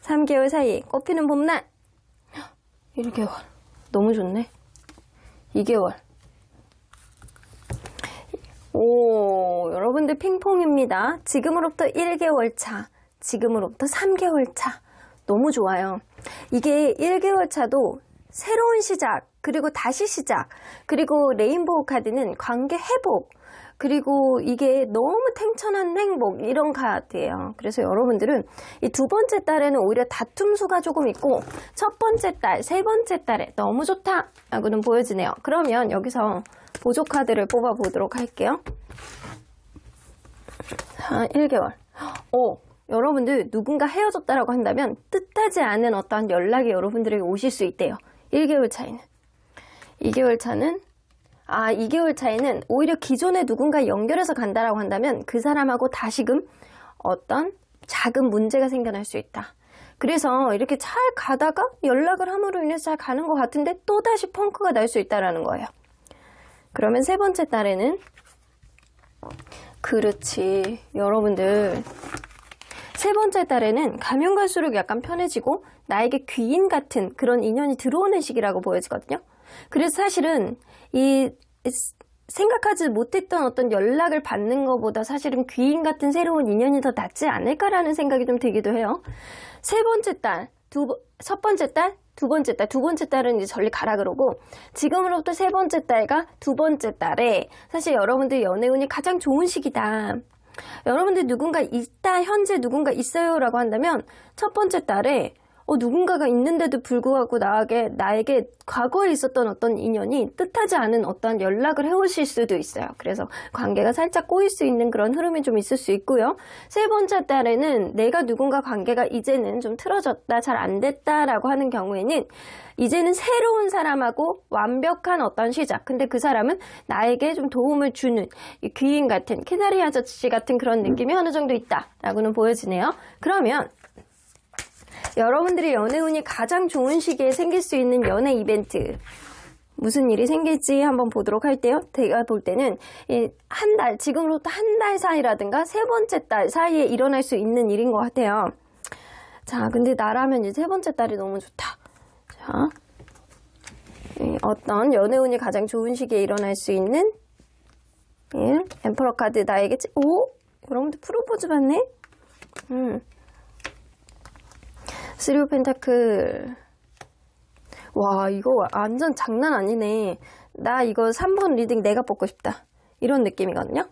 3개월 사이에 꽃피는 봄날 1개월 너무 좋네. 2개월 오, 여러분들 핑퐁입니다. 지금으로부터 1개월 차, 지금으로부터 3개월 차. 너무 좋아요. 이게 1개월 차도 새로운 시작, 그리고 다시 시작, 그리고 레인보우 카드는 관계 회복, 그리고 이게 너무 탱천한 행복 이런 카드예요. 그래서 여러분들은 이 두 번째 달에는 오히려 다툼 수가 조금 있고 첫 번째 달, 세 번째 달에 너무 좋다 라고는 보여지네요. 그러면 여기서 보조 카드를 뽑아 보도록 할게요. 자, 1개월. 여러분들 누군가 헤어졌다라고 한다면 뜻하지 않은 어떠한 연락이 여러분들에게 오실 수 있대요. 1개월 차이는. 2개월 차는 2개월 차이는 오히려 기존에 누군가 연결해서 간다라고 한다면 그 사람하고 다시금 어떤 작은 문제가 생겨날 수 있다. 그래서 이렇게 잘 가다가 연락을 함으로 인해서 잘 가는 것 같은데 또다시 펑크가 날 수 있다라는 거예요. 그러면 세 번째 달에는 그렇지 여러분들 세 번째 달에는 가면 갈수록 약간 편해지고 나에게 귀인 같은 그런 인연이 들어오는 시기라고 보여지거든요. 그래서 사실은 이 생각하지 못했던 어떤 연락을 받는 것보다 사실은 귀인 같은 새로운 인연이 더 낫지 않을까라는 생각이 좀 들기도 해요. 세 번째 달, 첫 번째 달, 두 번째 달은 이제 전리 가라 그러고 지금으로부터 세 번째 달과 두 번째 달에 사실 여러분들 연애운이 가장 좋은 시기다. 여러분들 누군가 있다, 현재 누군가 있어요 라고 한다면 첫 번째 달에 누군가가 있는데도 불구하고 나에게 과거에 있었던 어떤 인연이 뜻하지 않은 어떤 연락을 해오실 수도 있어요. 그래서 관계가 살짝 꼬일 수 있는 그런 흐름이 좀 있을 수 있고요. 세 번째 달에는 내가 누군가 관계가 이제는 좀 틀어졌다, 잘 안 됐다라고 하는 경우에는 이제는 새로운 사람하고 완벽한 어떤 시작. 근데 그 사람은 나에게 좀 도움을 주는 귀인 같은 캐나리 아저씨 같은 그런 느낌이 어느 정도 있다라고는 보여지네요. 그러면 여러분들이 연애운이 가장 좋은 시기에 생길 수 있는 연애 이벤트 무슨 일이 생길지 한번 보도록 할게요. 제가 볼 때는 한 달, 지금으로부터 한 달 사이라든가 세 번째 달 사이에 일어날 수 있는 일인 것 같아요. 자, 근데 나라면 이제 세 번째 달이 너무 좋다. 자, 어떤 연애운이 가장 좋은 시기에 일어날 수 있는 일, 엠퍼러 카드 나에게 여러분들 프로포즈 받네? 쓰리 오브 펜타클. 와, 이거 완전 장난 아니네. 나 이거 3번 리딩 내가 뽑고 싶다. 이런 느낌이거든요.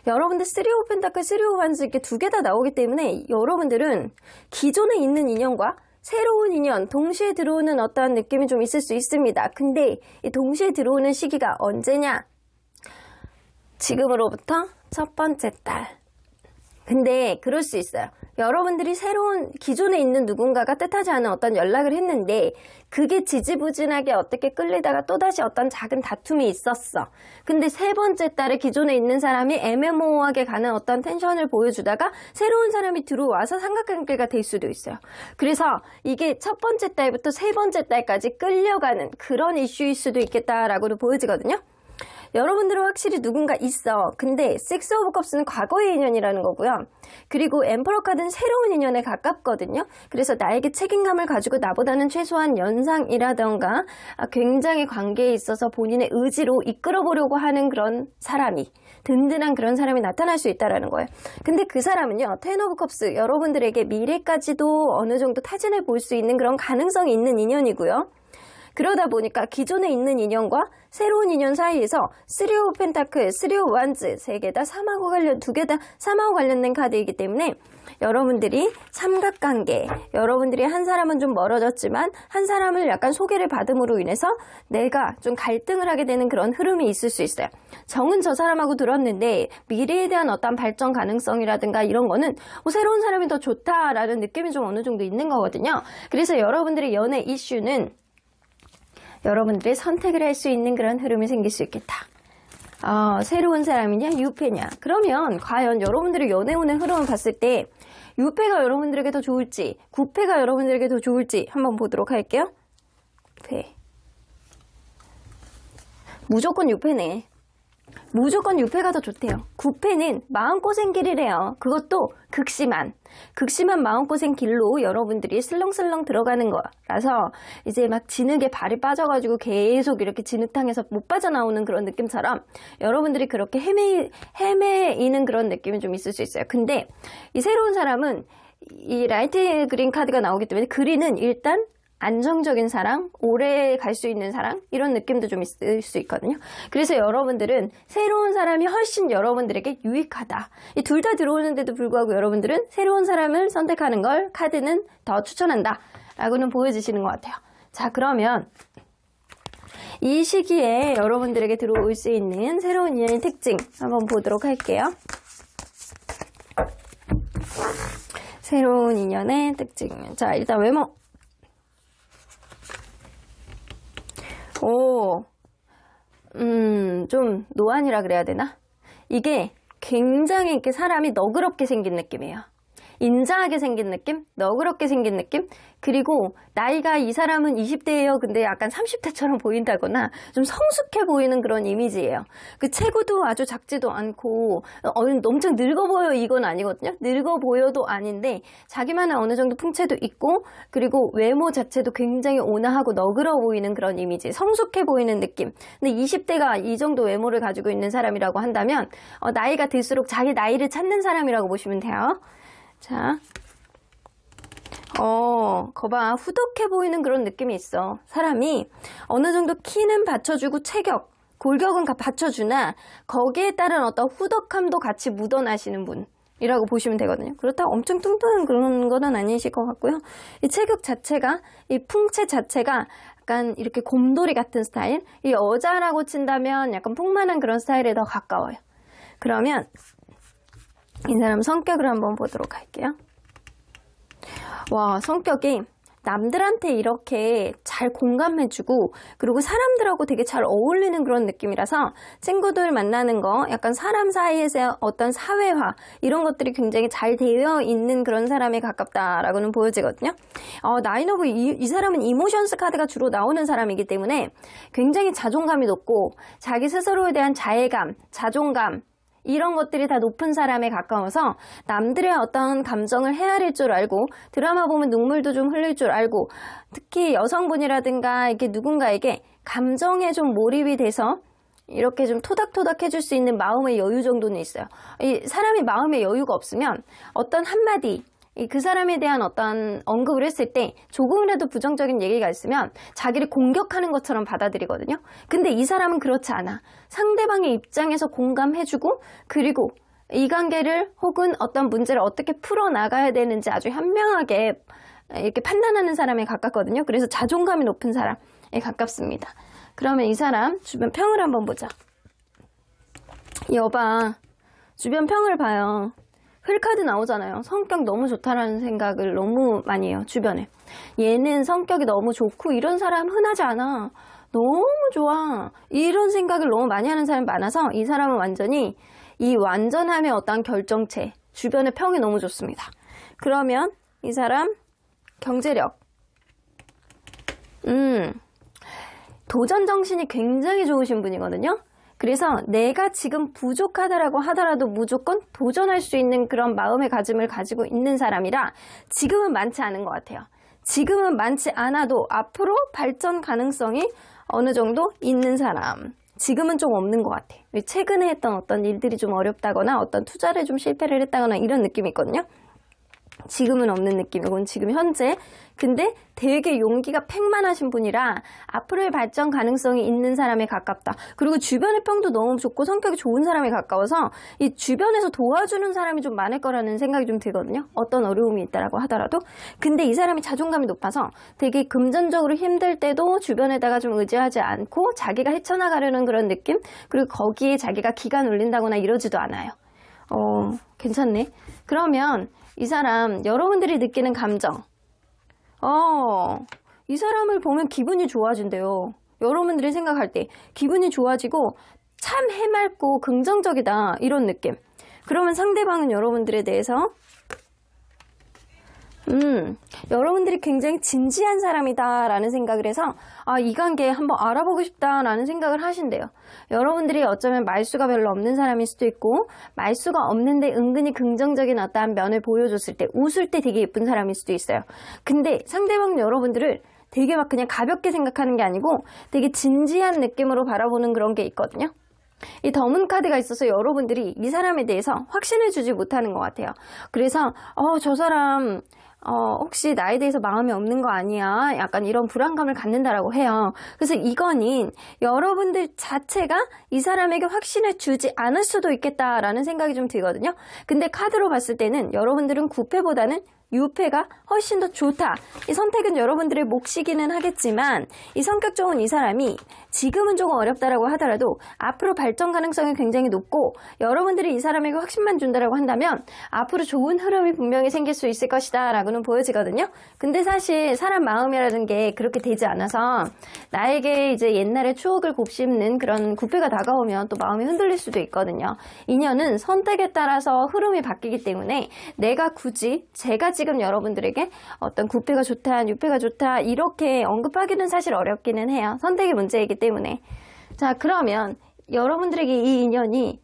여러분들 쓰리 오브 펜타클, 쓰리 오브 환즈 이렇게 두 개 다 나오기 때문에 여러분들은 기존에 있는 인연과 새로운 인연, 동시에 들어오는 어떠한 느낌이 좀 있을 수 있습니다. 근데 이 동시에 들어오는 시기가 언제냐? 지금으로부터 첫 번째 달. 근데 그럴 수 있어요. 여러분들이 새로운 기존에 있는 누군가가 뜻하지 않은 어떤 연락을 했는데 그게 지지부진하게 어떻게 끌리다가 또다시 어떤 작은 다툼이 있었어. 근데 세 번째 달에 기존에 있는 사람이 애매모호하게 가는 어떤 텐션을 보여주다가 새로운 사람이 들어와서 삼각관계가 될 수도 있어요. 그래서 이게 첫 번째 달부터 세 번째 달까지 끌려가는 그런 이슈일 수도 있겠다라고도 보여지거든요. 여러분들은 확실히 누군가 있어. 근데 식스 오브 컵스는 과거의 인연이라는 거고요. 그리고 엠퍼러 카드는 새로운 인연에 가깝거든요. 그래서 나에게 책임감을 가지고 나보다는 최소한 연상이라던가 굉장히 관계에 있어서 본인의 의지로 이끌어보려고 하는 그런 사람이, 든든한 그런 사람이 나타날 수 있다는 거예요. 근데 그 사람은요, 텐 오브 컵스, 여러분들에게 미래까지도 어느 정도 타진해 볼 수 있는 그런 가능성이 있는 인연이고요. 그러다 보니까 기존에 있는 인연과 새로운 인연 사이에서 3 오브 펜타클, 3 오브 완즈, 두 개 다 삼하고 관련된 카드이기 때문에 여러분들이 삼각관계, 여러분들이 한 사람은 좀 멀어졌지만 한 사람을 약간 소개를 받음으로 인해서 내가 좀 갈등을 하게 되는 그런 흐름이 있을 수 있어요. 정은 저 사람하고 들었는데 미래에 대한 어떤 발전 가능성이라든가 이런 거는 새로운 사람이 더 좋다라는 느낌이 좀 어느 정도 있는 거거든요. 그래서 여러분들의 연애 이슈는 여러분들이 선택을 할 수 있는 그런 흐름이 생길 수 있겠다. 새로운 사람이냐 유패냐. 그러면 과연 여러분들의 연애 운의 흐름을 봤을 때 유패가 여러분들에게 더 좋을지 9패가 여러분들에게 더 좋을지 한번 보도록 할게요. 9패. 무조건 6패네. 무조건 6패가 더 좋대요. 9패는 마음고생 길이래요. 그것도 극심한 마음고생 길로 여러분들이 슬렁슬렁 들어가는 거라서 이제 막 진흙에 발이 빠져가지고 계속 이렇게 진흙탕에서 못 빠져나오는 그런 느낌처럼 여러분들이 그렇게 헤매이는 그런 느낌이 좀 있을 수 있어요. 근데 이 새로운 사람은 이 라이트 그린 카드가 나오기 때문에 그린은 일단 안정적인 사랑, 오래 갈 수 있는 사랑 이런 느낌도 좀 있을 수 있거든요. 그래서 여러분들은 새로운 사람이 훨씬 여러분들에게 유익하다. 이 둘 다 들어오는데도 불구하고 여러분들은 새로운 사람을 선택하는 걸 카드는 더 추천한다 라고는 보여주시는 것 같아요. 자, 그러면 이 시기에 여러분들에게 들어올 수 있는 새로운 인연의 특징 한번 보도록 할게요. 새로운 인연의 특징. 자, 일단 외모. 좀 노안이라 그래야 되나? 이게 굉장히 이렇게 사람이 너그럽게 생긴 느낌이에요. 인자하게 생긴 느낌? 너그럽게 생긴 느낌? 그리고 나이가 이 사람은 20대예요. 근데 약간 30대처럼 보인다거나 좀 성숙해 보이는 그런 이미지예요. 그 체구도 아주 작지도 않고 엄청 늙어 보여 이건 아니거든요. 늙어 보여도 아닌데 자기만의 어느 정도 풍채도 있고 그리고 외모 자체도 굉장히 온화하고 너그러워 보이는 그런 이미지. 성숙해 보이는 느낌. 근데 20대가 이 정도 외모를 가지고 있는 사람이라고 한다면 나이가 들수록 자기 나이를 찾는 사람이라고 보시면 돼요. 자, 거봐. 후덕해 보이는 그런 느낌이 있어. 사람이 어느 정도 키는 받쳐주고 체격, 골격은 받쳐주나 거기에 따른 어떤 후덕함도 같이 묻어나시는 분이라고 보시면 되거든요. 그렇다고 엄청 뚱뚱한 그런 건 아니실 것 같고요. 이 체격 자체가, 이 풍채 자체가 약간 이렇게 곰돌이 같은 스타일, 이 여자라고 친다면 약간 풍만한 그런 스타일에 더 가까워요. 그러면 이 사람 성격을 한번 보도록 할게요. 와, 성격이 남들한테 이렇게 잘 공감해주고 그리고 사람들하고 되게 잘 어울리는 그런 느낌이라서 친구들 만나는 거 약간 사람 사이에서 어떤 사회화 이런 것들이 굉장히 잘 되어 있는 그런 사람에 가깝다라고는 보여지거든요. 나인 오브 이 사람은 이모션스 카드가 주로 나오는 사람이기 때문에 굉장히 자존감이 높고 자기 스스로에 대한 자애감, 자존감 이런 것들이 다 높은 사람에 가까워서 남들의 어떤 감정을 헤아릴 줄 알고 드라마 보면 눈물도 좀 흘릴 줄 알고 특히 여성분이라든가 이렇게 누군가에게 감정에 좀 몰입이 돼서 이렇게 좀 토닥토닥 해줄 수 있는 마음의 여유 정도는 있어요. 이 사람이 마음의 여유가 없으면 어떤 한마디 그 사람에 대한 어떤 언급을 했을 때 조금이라도 부정적인 얘기가 있으면 자기를 공격하는 것처럼 받아들이거든요. 근데 이 사람은 그렇지 않아. 상대방의 입장에서 공감해주고 그리고 이 관계를 혹은 어떤 문제를 어떻게 풀어나가야 되는지 아주 현명하게 이렇게 판단하는 사람에 가깝거든요. 그래서 자존감이 높은 사람에 가깝습니다. 그러면 이 사람 주변 평을 한번 보자. 여봐, 주변 평을 봐요. 휠카드 나오잖아요. 성격 너무 좋다라는 생각을 너무 많이 해요. 주변에. 얘는 성격이 너무 좋고 이런 사람 흔하지 않아. 너무 좋아. 이런 생각을 너무 많이 하는 사람이 많아서 이 사람은 완전히 이 완전함의 어떤 결정체. 주변의 평이 너무 좋습니다. 그러면 이 사람 경제력. 도전 정신이 굉장히 좋으신 분이거든요. 그래서 내가 지금 부족하다라고 하더라도 무조건 도전할 수 있는 그런 마음의 가짐을 가지고 있는 사람이라 지금은 많지 않은 것 같아요. 지금은 많지 않아도 앞으로 발전 가능성이 어느 정도 있는 사람. 지금은 좀 없는 것 같아. 최근에 했던 어떤 일들이 좀 어렵다거나 어떤 투자를 좀 실패를 했다거나 이런 느낌이 있거든요. 지금은 없는 느낌이고 지금 현재 근데 되게 용기가 팽만하신 분이라 앞으로의 발전 가능성이 있는 사람에 가깝다. 그리고 주변의 평도 너무 좋고 성격이 좋은 사람에 가까워서 이 주변에서 도와주는 사람이 좀 많을 거라는 생각이 좀 들거든요. 어떤 어려움이 있다라고 하더라도. 근데 이 사람이 자존감이 높아서 되게 금전적으로 힘들 때도 주변에다가 좀 의지하지 않고 자기가 헤쳐나가려는 그런 느낌? 그리고 거기에 자기가 기가 눌린다거나 이러지도 않아요. 괜찮네. 그러면 이 사람 여러분들이 느끼는 감정 이 사람을 보면 기분이 좋아진대요. 여러분들이 생각할 때 기분이 좋아지고 참 해맑고 긍정적이다 이런 느낌. 그러면 상대방은 여러분들에 대해서 여러분들이 굉장히 진지한 사람이다 라는 생각을 해서 이 관계 한번 알아보고 싶다 라는 생각을 하신대요. 여러분들이 어쩌면 말수가 별로 없는 사람일 수도 있고 말수가 없는데 은근히 긍정적인 어떠한 면을 보여줬을 때 웃을 때 되게 예쁜 사람일 수도 있어요. 근데 상대방은 여러분들을 되게 막 그냥 가볍게 생각하는 게 아니고 되게 진지한 느낌으로 바라보는 그런 게 있거든요. 이 더문 카드가 있어서 여러분들이 이 사람에 대해서 확신을 주지 못하는 것 같아요. 그래서 저 사람 혹시 나에 대해서 마음이 없는 거 아니야? 약간 이런 불안감을 갖는다라고 해요. 그래서 이거는 여러분들 자체가 이 사람에게 확신을 주지 않을 수도 있겠다라는 생각이 좀 들거든요. 근데 카드로 봤을 때는 여러분들은 9패보다는 6패가 훨씬 더 좋다. 이 선택은 여러분들의 몫이기는 하겠지만 이 성격 좋은 이 사람이 지금은 조금 어렵다라고 하더라도 앞으로 발전 가능성이 굉장히 높고 여러분들이 이 사람에게 확신만 준다라고 한다면 앞으로 좋은 흐름이 분명히 생길 수 있을 것이다 라고는 보여지거든요. 근데 사실 사람 마음이라는 게 그렇게 되지 않아서 나에게 이제 옛날의 추억을 곱씹는 그런 9패가 다가오면 또 마음이 흔들릴 수도 있거든요. 인연은 선택에 따라서 흐름이 바뀌기 때문에 내가 굳이 제가 지금 여러분들에게 어떤 9패가 좋다, 6패가 좋다 이렇게 언급하기는 사실 어렵기는 해요. 선택의 문제이기 때문에. 자, 그러면 여러분들에게 이 인연이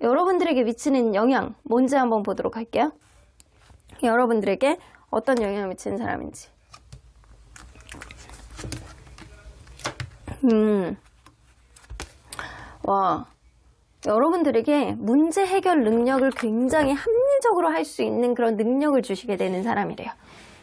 여러분들에게 미치는 영향 뭔지 한번 보도록 할게요. 여러분들에게 어떤 영향을 미치는 사람인지. 와. 여러분들에게 문제 해결 능력을 굉장히 합리적으로 할 수 있는 그런 능력을 주시게 되는 사람이래요.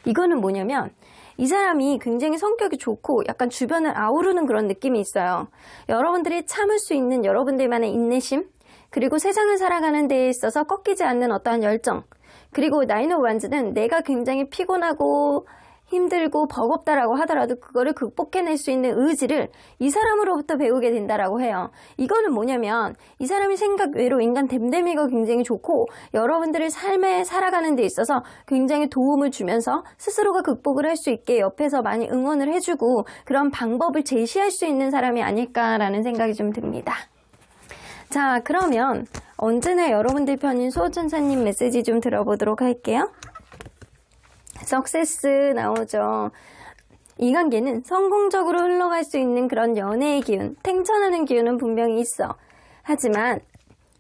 이거는 뭐냐면 이 사람이 굉장히 성격이 좋고 약간 주변을 아우르는 그런 느낌이 있어요. 여러분들이 참을 수 있는 여러분들만의 인내심, 그리고 세상을 살아가는 데에 있어서 꺾이지 않는 어떠한 열정, 그리고 나인 오브 완즈는 내가 굉장히 피곤하고 힘들고 버겁다라고 하더라도 그거를 극복해낼 수 있는 의지를 이 사람으로부터 배우게 된다라고 해요. 이거는 뭐냐면 이 사람이 생각 외로 인간 댐댐이가 굉장히 좋고 여러분들의 삶에 살아가는 데 있어서 굉장히 도움을 주면서 스스로가 극복을 할 수 있게 옆에서 많이 응원을 해주고 그런 방법을 제시할 수 있는 사람이 아닐까라는 생각이 좀 듭니다. 자, 그러면 언제나 여러분들 편인 수호천사님 메시지 좀 들어보도록 할게요. 석세스 나오죠. 이 관계는 성공적으로 흘러갈 수 있는 그런 연애의 기운, 탱천하는 기운은 분명히 있어. 하지만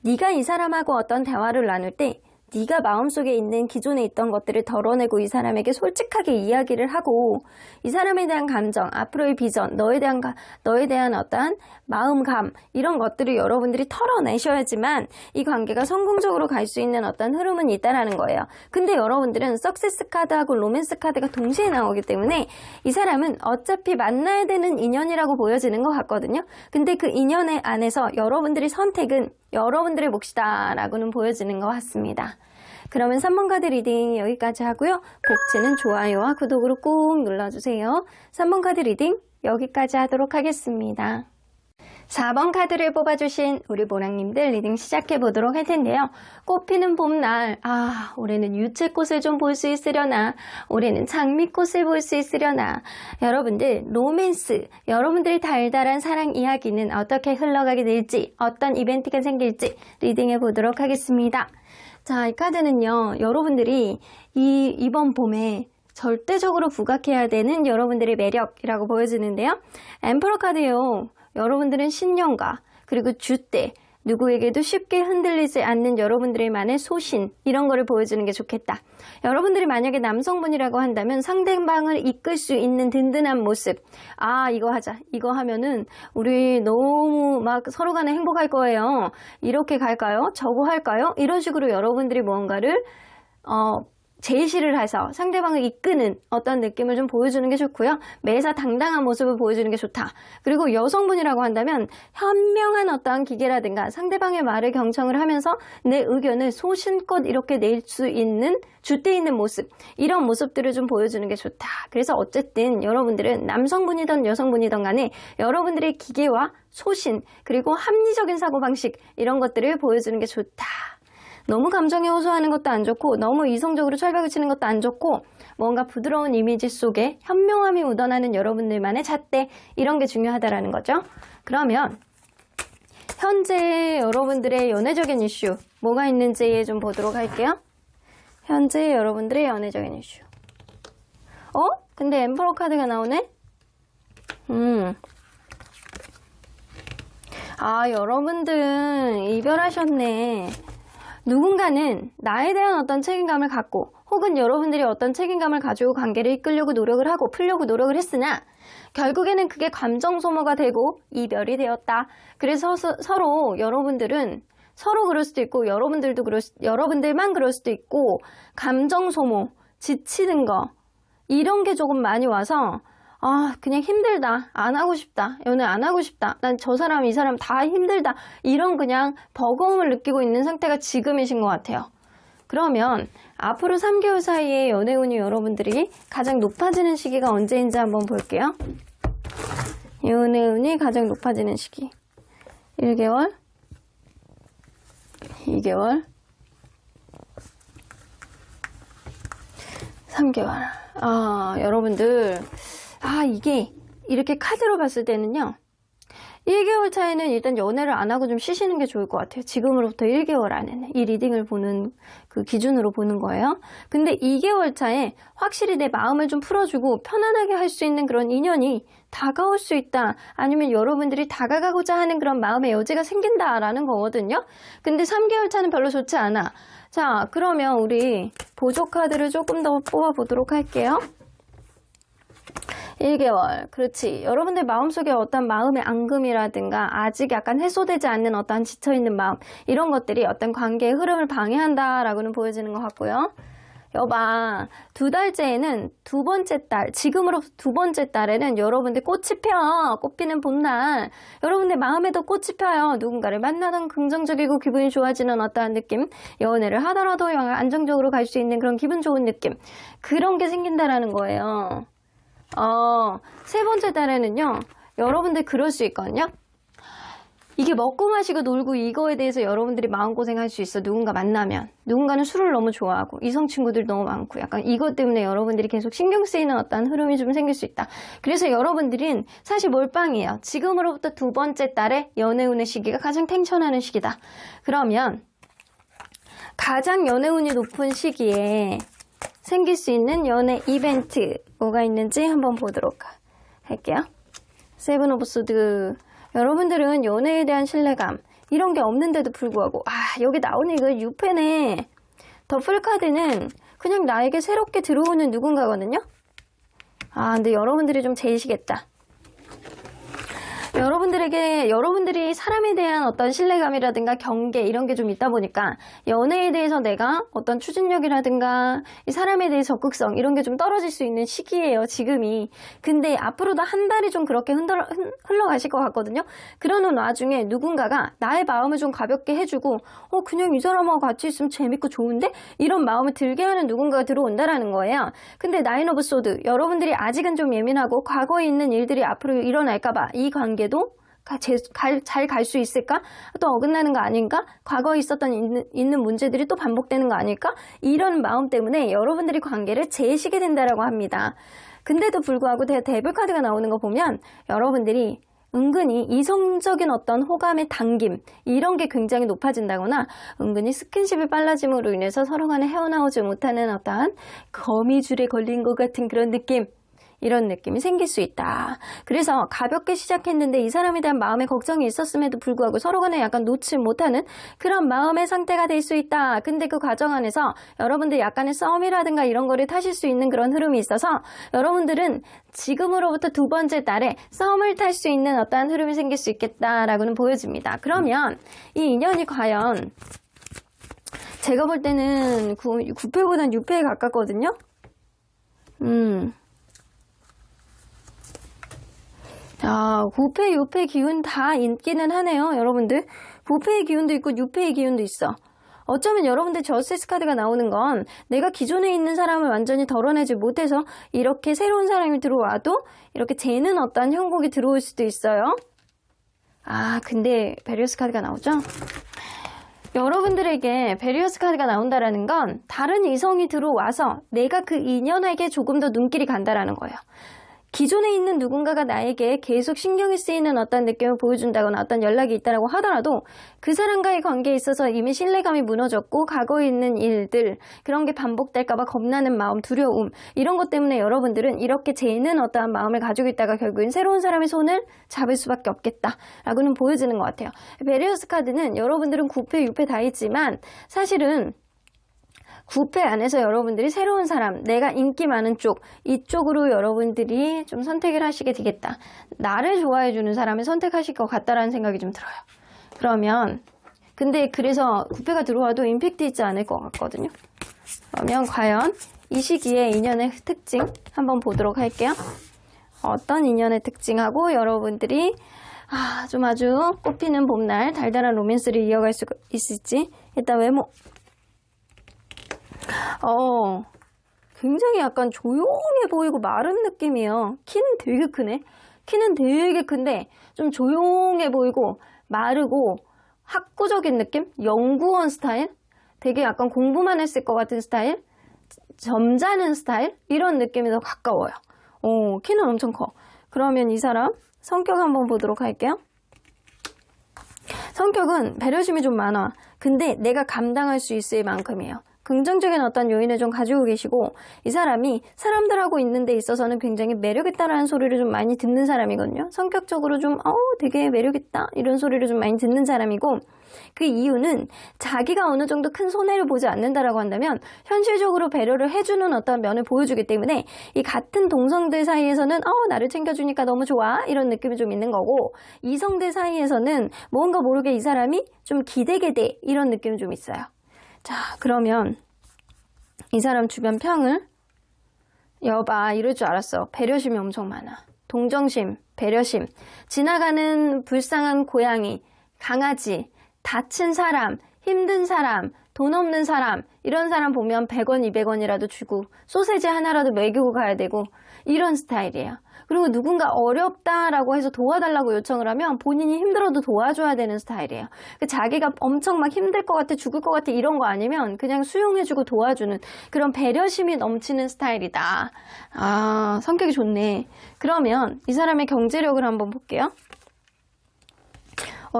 네가 이 사람하고 어떤 대화를 나눌 때 네가 마음속에 있는 기존에 있던 것들을 덜어내고 이 사람에게 솔직하게 이야기를 하고 이 사람에 대한 감정, 앞으로의 비전, 너에 대한 어떠한 마음감 이런 것들을 여러분들이 털어내셔야지만 이 관계가 성공적으로 갈 수 있는 어떤 흐름은 있다라는 거예요. 근데 여러분들은 석세스 카드하고 로맨스 카드가 동시에 나오기 때문에 이 사람은 어차피 만나야 되는 인연이라고 보여지는 것 같거든요. 근데 그 인연의 안에서 여러분들의 선택은 여러분들의 몫이다 라고는 보여지는 것 같습니다. 그러면 3번 카드 리딩 여기까지 하고요. 복지는 좋아요와 구독으로 꾹 눌러주세요. 3번 카드 리딩 여기까지 하도록 하겠습니다. 4번 카드를 뽑아주신 우리 모랑님들 리딩 시작해보도록 할 텐데요. 꽃피는 봄날, 올해는 유채꽃을 좀 볼 수 있으려나, 올해는 장미꽃을 볼 수 있으려나. 여러분들 로맨스, 여러분들의 달달한 사랑 이야기는 어떻게 흘러가게 될지, 어떤 이벤트가 생길지 리딩해보도록 하겠습니다. 자, 이 카드는요, 여러분들이 이번 봄에 절대적으로 부각해야 되는 여러분들의 매력이라고 보여지는데요. 엠퍼러 카드요. 여러분들은 신념과 그리고 줏대, 누구에게도 쉽게 흔들리지 않는 여러분들만의 소신, 이런 거를 보여주는 게 좋겠다. 여러분들이 만약에 남성분이라고 한다면 상대방을 이끌 수 있는 든든한 모습. 아, 이거 하자. 이거 하면은 우리 너무 막 서로 간에 행복할 거예요. 이렇게 갈까요? 저거 할까요? 이런 식으로 여러분들이 무언가를 제시를 해서 상대방을 이끄는 어떤 느낌을 좀 보여주는 게 좋고요. 매사 당당한 모습을 보여주는 게 좋다. 그리고 여성분이라고 한다면 현명한 어떠한 기계라든가 상대방의 말을 경청을 하면서 내 의견을 소신껏 이렇게 낼 수 있는 줏대 있는 모습, 이런 모습들을 좀 보여주는 게 좋다. 그래서 어쨌든 여러분들은 남성분이든 여성분이든 간에 여러분들의 기계와 소신, 그리고 합리적인 사고방식, 이런 것들을 보여주는 게 좋다. 너무 감정에 호소하는 것도 안 좋고 너무 이성적으로 철벽을 치는 것도 안 좋고 뭔가 부드러운 이미지 속에 현명함이 묻어나는 여러분들만의 잣대, 이런 게 중요하다라는 거죠. 그러면 현재 여러분들의 연애적인 이슈 뭐가 있는지 좀 보도록 할게요. 현재 여러분들의 연애적인 이슈. 근데 엠퍼러 카드가 나오네? 아, 여러분들 이별하셨네. 누군가는 나에 대한 어떤 책임감을 갖고 혹은 여러분들이 어떤 책임감을 가지고 관계를 이끌려고 노력을 하고 풀려고 노력을 했으나 결국에는 그게 감정 소모가 되고 이별이 되었다. 그래서 서로 여러분들은 서로 그럴 수도 있고 여러분들만 그럴 수도 있고 감정 소모, 지치는 거 이런 게 조금 많이 와서 그냥 힘들다. 안 하고 싶다. 연애 안 하고 싶다. 난 저 사람, 이 사람 다 힘들다. 이런 그냥 버거움을 느끼고 있는 상태가 지금이신 것 같아요. 그러면 앞으로 3개월 사이에 연애운이 여러분들이 가장 높아지는 시기가 언제인지 한번 볼게요. 연애운이 가장 높아지는 시기. 1개월, 2개월, 3개월. 여러분들. 이게 이렇게 카드로 봤을 때는요. 1개월 차에는 일단 연애를 안 하고 좀 쉬시는 게 좋을 것 같아요. 지금으로부터 1개월 안에는. 이 리딩을 보는 그 기준으로 보는 거예요. 근데 2개월 차에 확실히 내 마음을 좀 풀어주고 편안하게 할 수 있는 그런 인연이 다가올 수 있다. 아니면 여러분들이 다가가고자 하는 그런 마음의 여지가 생긴다라는 거거든요. 근데 3개월 차는 별로 좋지 않아. 자, 그러면 우리 보조 카드를 조금 더 뽑아보도록 할게요. 1개월. 그렇지. 여러분들 마음속에 어떤 마음의 앙금이라든가 아직 약간 해소되지 않는 어떤 지쳐있는 마음, 이런 것들이 어떤 관계의 흐름을 방해한다라고는 보여지는 것 같고요. 여봐, 2달째에는 두 번째 달, 지금으로부터 두 번째 달에는 여러분들 꽃이 펴. 꽃 피는 봄날. 여러분들 마음에도 꽃이 펴요. 누군가를 만나던 긍정적이고 기분이 좋아지는 어떠한 느낌. 연애를 하더라도 안정적으로 갈 수 있는 그런 기분 좋은 느낌. 그런 게 생긴다라는 거예요. 세 번째 달에는요, 여러분들 그럴 수 있거든요. 이게 먹고 마시고 놀고 이거에 대해서 여러분들이 마음고생할 수 있어. 누군가 만나면. 누군가는 술을 너무 좋아하고 이성 친구들 너무 많고 약간 이것 때문에 여러분들이 계속 신경 쓰이는 어떤 흐름이 좀 생길 수 있다. 그래서 여러분들은 사실 몰빵이에요. 지금으로부터 두 번째 달에 연애운의 시기가 가장 탱천하는 시기다. 그러면 가장 연애운이 높은 시기에 생길 수 있는 연애 이벤트 뭐가 있는지 한번 보도록 할게요. 세븐 오브 소드. 여러분들은 연애에 대한 신뢰감 이런 게 없는데도 불구하고 여기 나오는 이거 6펜의 더풀 카드는 그냥 나에게 새롭게 들어오는 누군가거든요. 근데 여러분들이 좀 제이시겠다. 여러분들이 사람에 대한 어떤 신뢰감이라든가 경계 이런 게 좀 있다 보니까 연애에 대해서 내가 어떤 추진력이라든가 이 사람에 대해 적극성 이런 게 좀 떨어질 수 있는 시기예요, 지금이. 근데 앞으로도 한 달이 좀 그렇게 흘러가실 것 같거든요. 그러는 와중에 누군가가 나의 마음을 좀 가볍게 해주고 그냥 이 사람하고 같이 있으면 재밌고 좋은데? 이런 마음을 들게 하는 누군가가 들어온다라는 거예요. 근데 나인 오브 소드, 여러분들이 아직은 좀 예민하고 과거에 있는 일들이 앞으로 일어날까봐 이 관계도 잘 갈 수 있을까? 또 어긋나는 거 아닌가? 과거에 있었던 있는 문제들이 또 반복되는 거 아닐까? 이런 마음 때문에 여러분들이 관계를 재시게 된다라고 합니다. 근데도 불구하고 데빌 카드가 나오는 거 보면 여러분들이 은근히 이성적인 어떤 호감의 당김 이런 게 굉장히 높아진다거나 은근히 스킨십이 빨라짐으로 인해서 서로 간에 헤어나오지 못하는 어떠한 거미줄에 걸린 것 같은 그런 느낌, 이런 느낌이 생길 수 있다. 그래서 가볍게 시작했는데 이 사람에 대한 마음의 걱정이 있었음에도 불구하고 서로 간에 약간 놓지 못하는 그런 마음의 상태가 될 수 있다. 근데 그 과정 안에서 여러분들 약간의 싸움이라든가 이런 거를 타실 수 있는 그런 흐름이 있어서 여러분들은 지금으로부터 두 번째 달에 싸움을 탈 수 있는 어떠한 흐름이 생길 수 있겠다라고는 보여집니다. 그러면 이 인연이 과연 제가 볼 때는 9패보다는 6패에 가깝거든요. 자, 9패, 6패 기운 다 있기는 하네요, 여러분들. 9패의 기운도 있고 6패의 기운도 있어. 어쩌면 여러분들 저스티스 카드가 나오는 건 내가 기존에 있는 사람을 완전히 덜어내지 못해서 이렇게 새로운 사람이 들어와도 이렇게 재는 어떤 형국이 들어올 수도 있어요. 아, 근데 베리어스 카드가 나오죠? 여러분들에게 베리어스 카드가 나온다라는 건 다른 이성이 들어와서 내가 그 인연에게 조금 더 눈길이 간다라는 거예요. 기존에 있는 누군가가 나에게 계속 신경이 쓰이는 어떤 느낌을 보여준다거나 어떤 연락이 있다라고 하더라도 그 사람과의 관계에 있어서 이미 신뢰감이 무너졌고 과거에 있는 일들 그런 게 반복될까봐 겁나는 마음, 두려움 이런 것 때문에 여러분들은 이렇게 재는 어떠한 마음을 가지고 있다가 결국엔 새로운 사람의 손을 잡을 수밖에 없겠다라고는 보여지는 것 같아요. 베리어스 카드는 여러분들은 9패, 6패 다 있지만 사실은 9패 안에서 여러분들이 새로운 사람, 내가 인기 많은 쪽, 이쪽으로 여러분들이 좀 선택을 하시게 되겠다. 나를 좋아해주는 사람을 선택하실 것 같다라는 생각이 좀 들어요. 그러면, 근데 그래서 9패가 들어와도 임팩트 있지 않을 것 같거든요. 그러면 과연 이 시기에 인연의 특징 한번 보도록 할게요. 어떤 인연의 특징하고 여러분들이 좀 아주 꽃피는 봄날 달달한 로맨스를 이어갈 수 있을지 일단 외모. 굉장히 약간 조용해 보이고 마른 느낌이에요. 키는 되게 크네. 키는 되게 큰데 좀 조용해 보이고 마르고 학구적인 느낌? 연구원 스타일? 되게 약간 공부만 했을 것 같은 스타일? 점잖은 스타일? 이런 느낌이 더 가까워요. 키는 엄청 커. 그러면 이 사람 성격 한번 보도록 할게요. 성격은 배려심이 좀 많아. 근데 내가 감당할 수 있을 만큼이에요. 긍정적인 어떤 요인을 좀 가지고 계시고 이 사람이 사람들하고 있는 데 있어서는 굉장히 매력있다라는 소리를 좀 많이 듣는 사람이거든요. 성격적으로 좀 되게 매력있다 이런 소리를 좀 많이 듣는 사람이고 그 이유는 자기가 어느 정도 큰 손해를 보지 않는다라고 한다면 현실적으로 배려를 해주는 어떤 면을 보여주기 때문에 이 같은 동성들 사이에서는 나를 챙겨주니까 너무 좋아 이런 느낌이 좀 있는 거고 이성들 사이에서는 뭔가 모르게 이 사람이 좀 기대게 돼 이런 느낌이 좀 있어요. 자, 그러면 이 사람 주변 평을 여봐 이럴 줄 알았어. 배려심이 엄청 많아. 동정심, 배려심, 지나가는 불쌍한 고양이, 강아지, 다친 사람, 힘든 사람, 돈 없는 사람 이런 사람 보면 100원, 200원이라도 주고 소세지 하나라도 먹이고 가야 되고 이런 스타일이에요. 그리고 누군가 어렵다라고 해서 도와달라고 요청을 하면 본인이 힘들어도 도와줘야 되는 스타일이에요. 자기가 엄청 막 힘들 것 같아, 죽을 것 같아 이런 거 아니면 그냥 수용해주고 도와주는 그런 배려심이 넘치는 스타일이다. 성격이 좋네. 그러면 이 사람의 경제력을 한번 볼게요.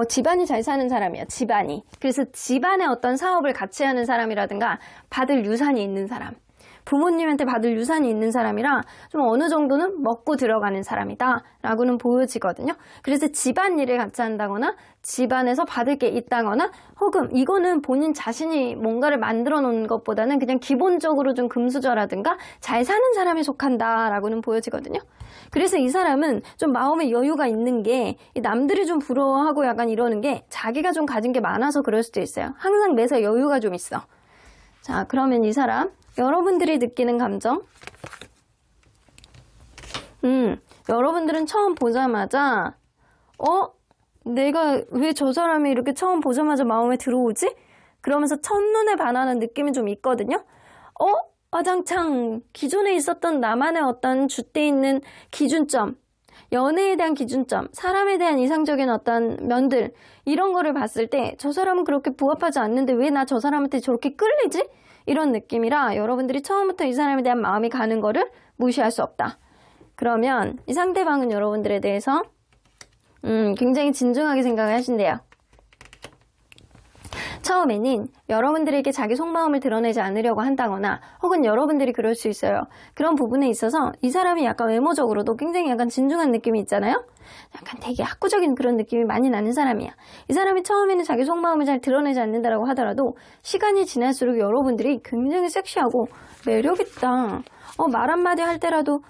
집안이 잘 사는 사람이야, 집안이. 그래서 집안의 어떤 사업을 같이 하는 사람이라든가 받을 유산이 있는 사람. 부모님한테 받을 유산이 있는 사람이라 좀 어느 정도는 먹고 들어가는 사람이다 라고는 보여지거든요. 그래서 집안일을 같이 한다거나 집안에서 받을 게 있다거나 혹은 이거는 본인 자신이 뭔가를 만들어 놓은 것보다는 그냥 기본적으로 좀 금수저라든가 잘 사는 사람에 속한다 라고는 보여지거든요. 그래서 이 사람은 좀 마음의 여유가 있는 게 남들이 좀 부러워하고 약간 이러는 게 자기가 좀 가진 게 많아서 그럴 수도 있어요. 항상 매사 여유가 좀 있어. 자, 그러면 이 사람 여러분들이 느끼는 감정 여러분들은 처음 보자마자 내가 왜 저 사람이 이렇게 처음 보자마자 마음에 들어오지? 그러면서 첫눈에 반하는 느낌이 좀 있거든요. 와장창 기존에 있었던 나만의 어떤 줏대 있는 기준점 연애에 대한 기준점, 사람에 대한 이상적인 어떤 면들 이런 거를 봤을 때 저 사람은 그렇게 부합하지 않는데 왜 나 저 사람한테 저렇게 끌리지? 이런 느낌이라 여러분들이 처음부터 이 사람에 대한 마음이 가는 거를 무시할 수 없다. 그러면 이 상대방은 여러분들에 대해서 굉장히 진중하게 생각을 하신대요. 처음에는 여러분들에게 자기 속마음을 드러내지 않으려고 한다거나 혹은 여러분들이 그럴 수 있어요. 그런 부분에 있어서 이 사람이 약간 외모적으로도 굉장히 약간 진중한 느낌이 있잖아요. 약간 되게 학구적인 그런 느낌이 많이 나는 사람이야. 이 사람이 처음에는 자기 속마음을 잘 드러내지 않는다라고 하더라도 시간이 지날수록 여러분들이 굉장히 섹시하고 매력있다. 말 한마디 할 때라도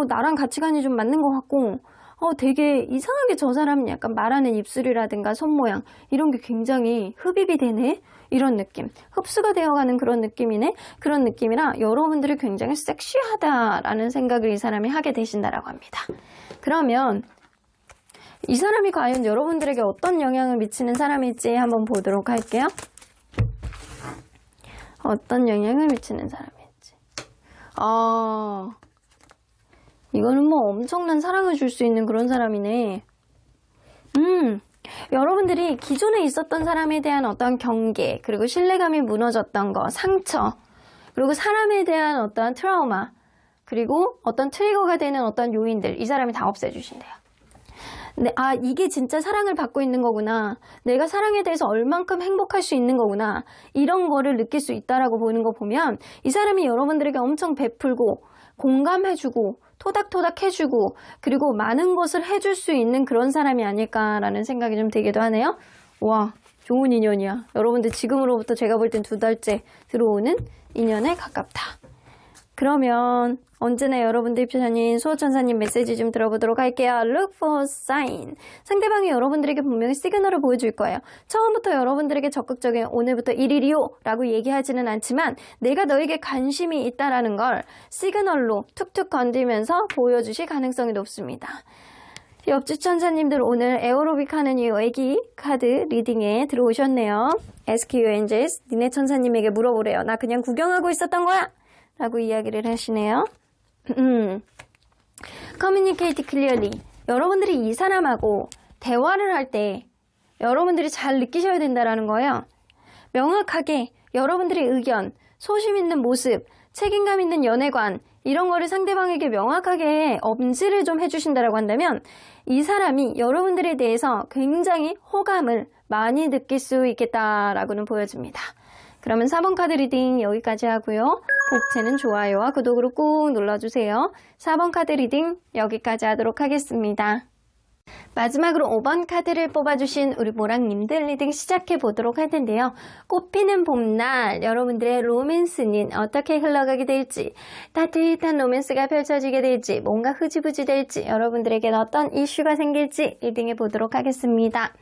나랑 가치관이 좀 맞는 것 같고 되게 이상하게 저 사람은 약간 말하는 입술이라든가 손모양 이런 게 굉장히 흡입이 되네? 이런 느낌. 흡수가 되어가는 그런 느낌이네? 그런 느낌이라 여러분들이 굉장히 섹시하다라는 생각을 이 사람이 하게 되신다라고 합니다. 그러면 이 사람이 과연 여러분들에게 어떤 영향을 미치는 사람일지 한번 보도록 할게요. 어떤 영향을 미치는 사람일지. 이거는 뭐 엄청난 사랑을 줄 수 있는 그런 사람이네. 여러분들이 기존에 있었던 사람에 대한 어떤 경계, 그리고 신뢰감이 무너졌던 거, 상처, 그리고 사람에 대한 어떤 트라우마, 그리고 어떤 트리거가 되는 어떤 요인들, 이 사람이 다 없애주신대요. 근데 이게 진짜 사랑을 받고 있는 거구나. 내가 사랑에 대해서 얼만큼 행복할 수 있는 거구나. 이런 거를 느낄 수 있다라고 보는 거 보면 이 사람이 여러분들에게 엄청 베풀고 공감해주고 토닥토닥 해주고 그리고 많은 것을 해줄 수 있는 그런 사람이 아닐까라는 생각이 좀 들기도 하네요. 와, 좋은 인연이야. 여러분들 지금으로부터 제가 볼 땐 2달째 들어오는 인연에 가깝다. 그러면 언제나 여러분들 편인 수호천사님 메시지 좀 들어보도록 할게요. Look for sign. 상대방이 여러분들에게 분명히 시그널을 보여줄 거예요. 처음부터 여러분들에게 적극적인 오늘부터 1일이요 라고 얘기하지는 않지만 내가 너에게 관심이 있다라는 걸 시그널로 툭툭 건들면서 보여주실 가능성이 높습니다. 옆집 천사님들 오늘 에어로빅 하는 이 애기 카드 리딩에 들어오셨네요. Ask your angels. 니네 천사님에게 물어보래요. 나 그냥 구경하고 있었던 거야 라고 이야기를 하시네요. Communicate clearly. 여러분들이 이 사람하고 대화를 할 때 여러분들이 잘 느끼셔야 된다는 거예요. 명확하게 여러분들의 의견, 소심 있는 모습, 책임감 있는 연애관 이런 거를 상대방에게 명확하게 엄지를 좀 해주신다라고 한다면 이 사람이 여러분들에 대해서 굉장히 호감을 많이 느낄 수 있겠다라고는 보여집니다. 그러면 4번 카드 리딩 여기까지 하고요. 복채는 좋아요와 구독으로 꾹 눌러주세요. 4번 카드 리딩 여기까지 하도록 하겠습니다. 마지막으로 5번 카드를 뽑아주신 우리 모랑님들 리딩 시작해 보도록 할 텐데요. 꽃피는 봄날 여러분들의 로맨스는 어떻게 흘러가게 될지 따뜻한 로맨스가 펼쳐지게 될지 뭔가 흐지부지 될지 여러분들에게는 어떤 이슈가 생길지 리딩해 보도록 하겠습니다.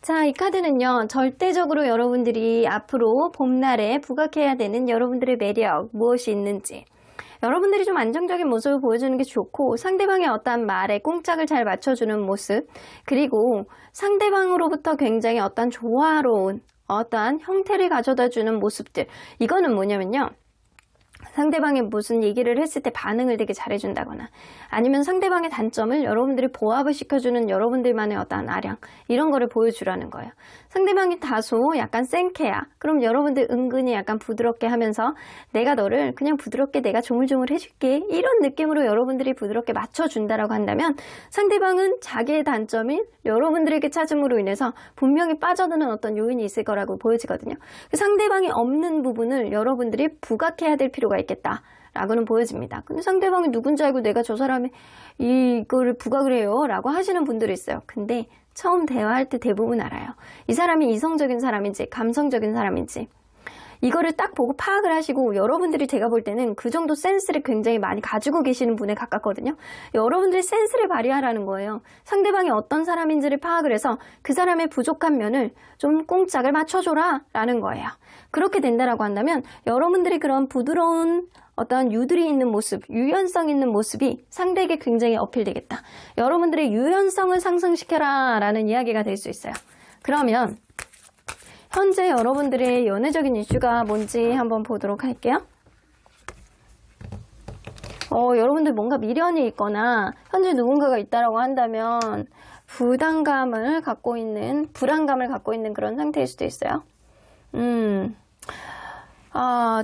자, 이 카드는요. 절대적으로 여러분들이 앞으로 봄날에 부각해야 되는 여러분들의 매력 무엇이 있는지 여러분들이 좀 안정적인 모습을 보여주는 게 좋고 상대방의 어떠한 말에 꽁짝을 잘 맞춰주는 모습 그리고 상대방으로부터 굉장히 어떠한 조화로운 어떠한 형태를 가져다주는 모습들 이거는 뭐냐면요. 상대방이 무슨 얘기를 했을 때 반응을 되게 잘해준다거나 아니면 상대방의 단점을 여러분들이 보합을 시켜주는 여러분들만의 어떠한 아량 이런 거를 보여주라는 거예요. 상대방이 다소 약간 생캐야. 그럼 여러분들 은근히 약간 부드럽게 하면서 내가 너를 그냥 부드럽게 내가 조물조물 해줄게. 이런 느낌으로 여러분들이 부드럽게 맞춰준다라고 한다면 상대방은 자기의 단점이 여러분들에게 찾음으로 인해서 분명히 빠져드는 어떤 요인이 있을 거라고 보여지거든요. 상대방이 없는 부분을 여러분들이 부각해야 될 필요가 있겠다. 라고는 보여집니다. 근데 상대방이 누군지 알고 내가 저 사람의 이거를 부각을 해요. 라고 하시는 분들이 있어요. 근데 처음 대화할 때 대부분 알아요. 이 사람이 이성적인 사람인지 감성적인 사람인지 이거를 딱 보고 파악을 하시고 여러분들이 제가 볼 때는 그 정도 센스를 굉장히 많이 가지고 계시는 분에 가깝거든요. 여러분들이 센스를 발휘하라는 거예요. 상대방이 어떤 사람인지를 파악을 해서 그 사람의 부족한 면을 좀 꽁짝을 맞춰줘라 라는 거예요. 그렇게 된다라고 한다면 여러분들이 그런 부드러운 어떤 유들이 있는 모습, 유연성 있는 모습이 상대에게 굉장히 어필되겠다. 여러분들의 유연성을 상승시켜라 라는 이야기가 될 수 있어요. 그러면 현재 여러분들의 연애적인 이슈가 뭔지 한번 보도록 할게요. 여러분들 뭔가 미련이 있거나 현재 누군가가 있다라고 한다면 불안감을 갖고 있는 그런 상태일 수도 있어요.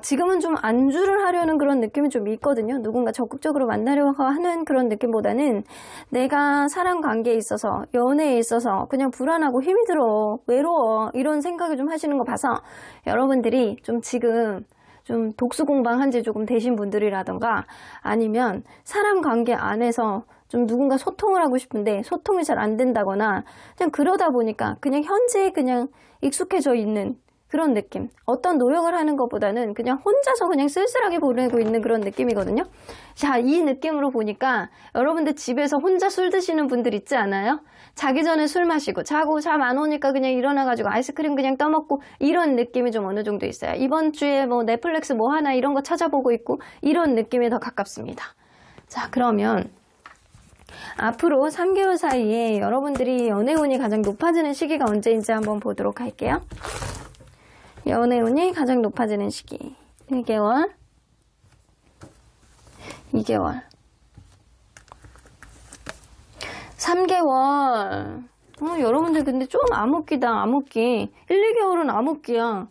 지금은 좀 안주를 하려는 그런 느낌이 좀 있거든요. 누군가 적극적으로 만나려고 하는 그런 느낌보다는 내가 사람 관계에 있어서, 연애에 있어서 그냥 불안하고 힘이 들어, 외로워, 이런 생각을 좀 하시는 거 봐서 여러분들이 좀 지금 좀 독수 공방한 지 조금 되신 분들이라던가 아니면 사람 관계 안에서 좀 누군가 소통을 하고 싶은데 소통이 잘 안 된다거나 그냥 그러다 보니까 그냥 현재에 그냥 익숙해져 있는 그런 느낌. 어떤 노력을 하는 것보다는 그냥 혼자서 그냥 쓸쓸하게 보내고 있는 그런 느낌이거든요. 자, 이 느낌으로 보니까 여러분들 집에서 혼자 술 드시는 분들 있지 않아요? 자기 전에 술 마시고 자고 잠 안 오니까 그냥 일어나가지고 아이스크림 그냥 떠먹고 이런 느낌이 좀 어느 정도 있어요. 이번 주에 뭐 넷플릭스 뭐 하나 이런 거 찾아보고 있고 이런 느낌이 더 가깝습니다. 자, 그러면 앞으로 3개월 사이에 여러분들이 연애운이 가장 높아지는 시기가 언제인지 한번 보도록 할게요. 연애운이 가장 높아지는 시기 1개월 2개월 3개월 여러분들 근데 좀 암흑기다. 암흑기 1, 2개월은 암흑기야.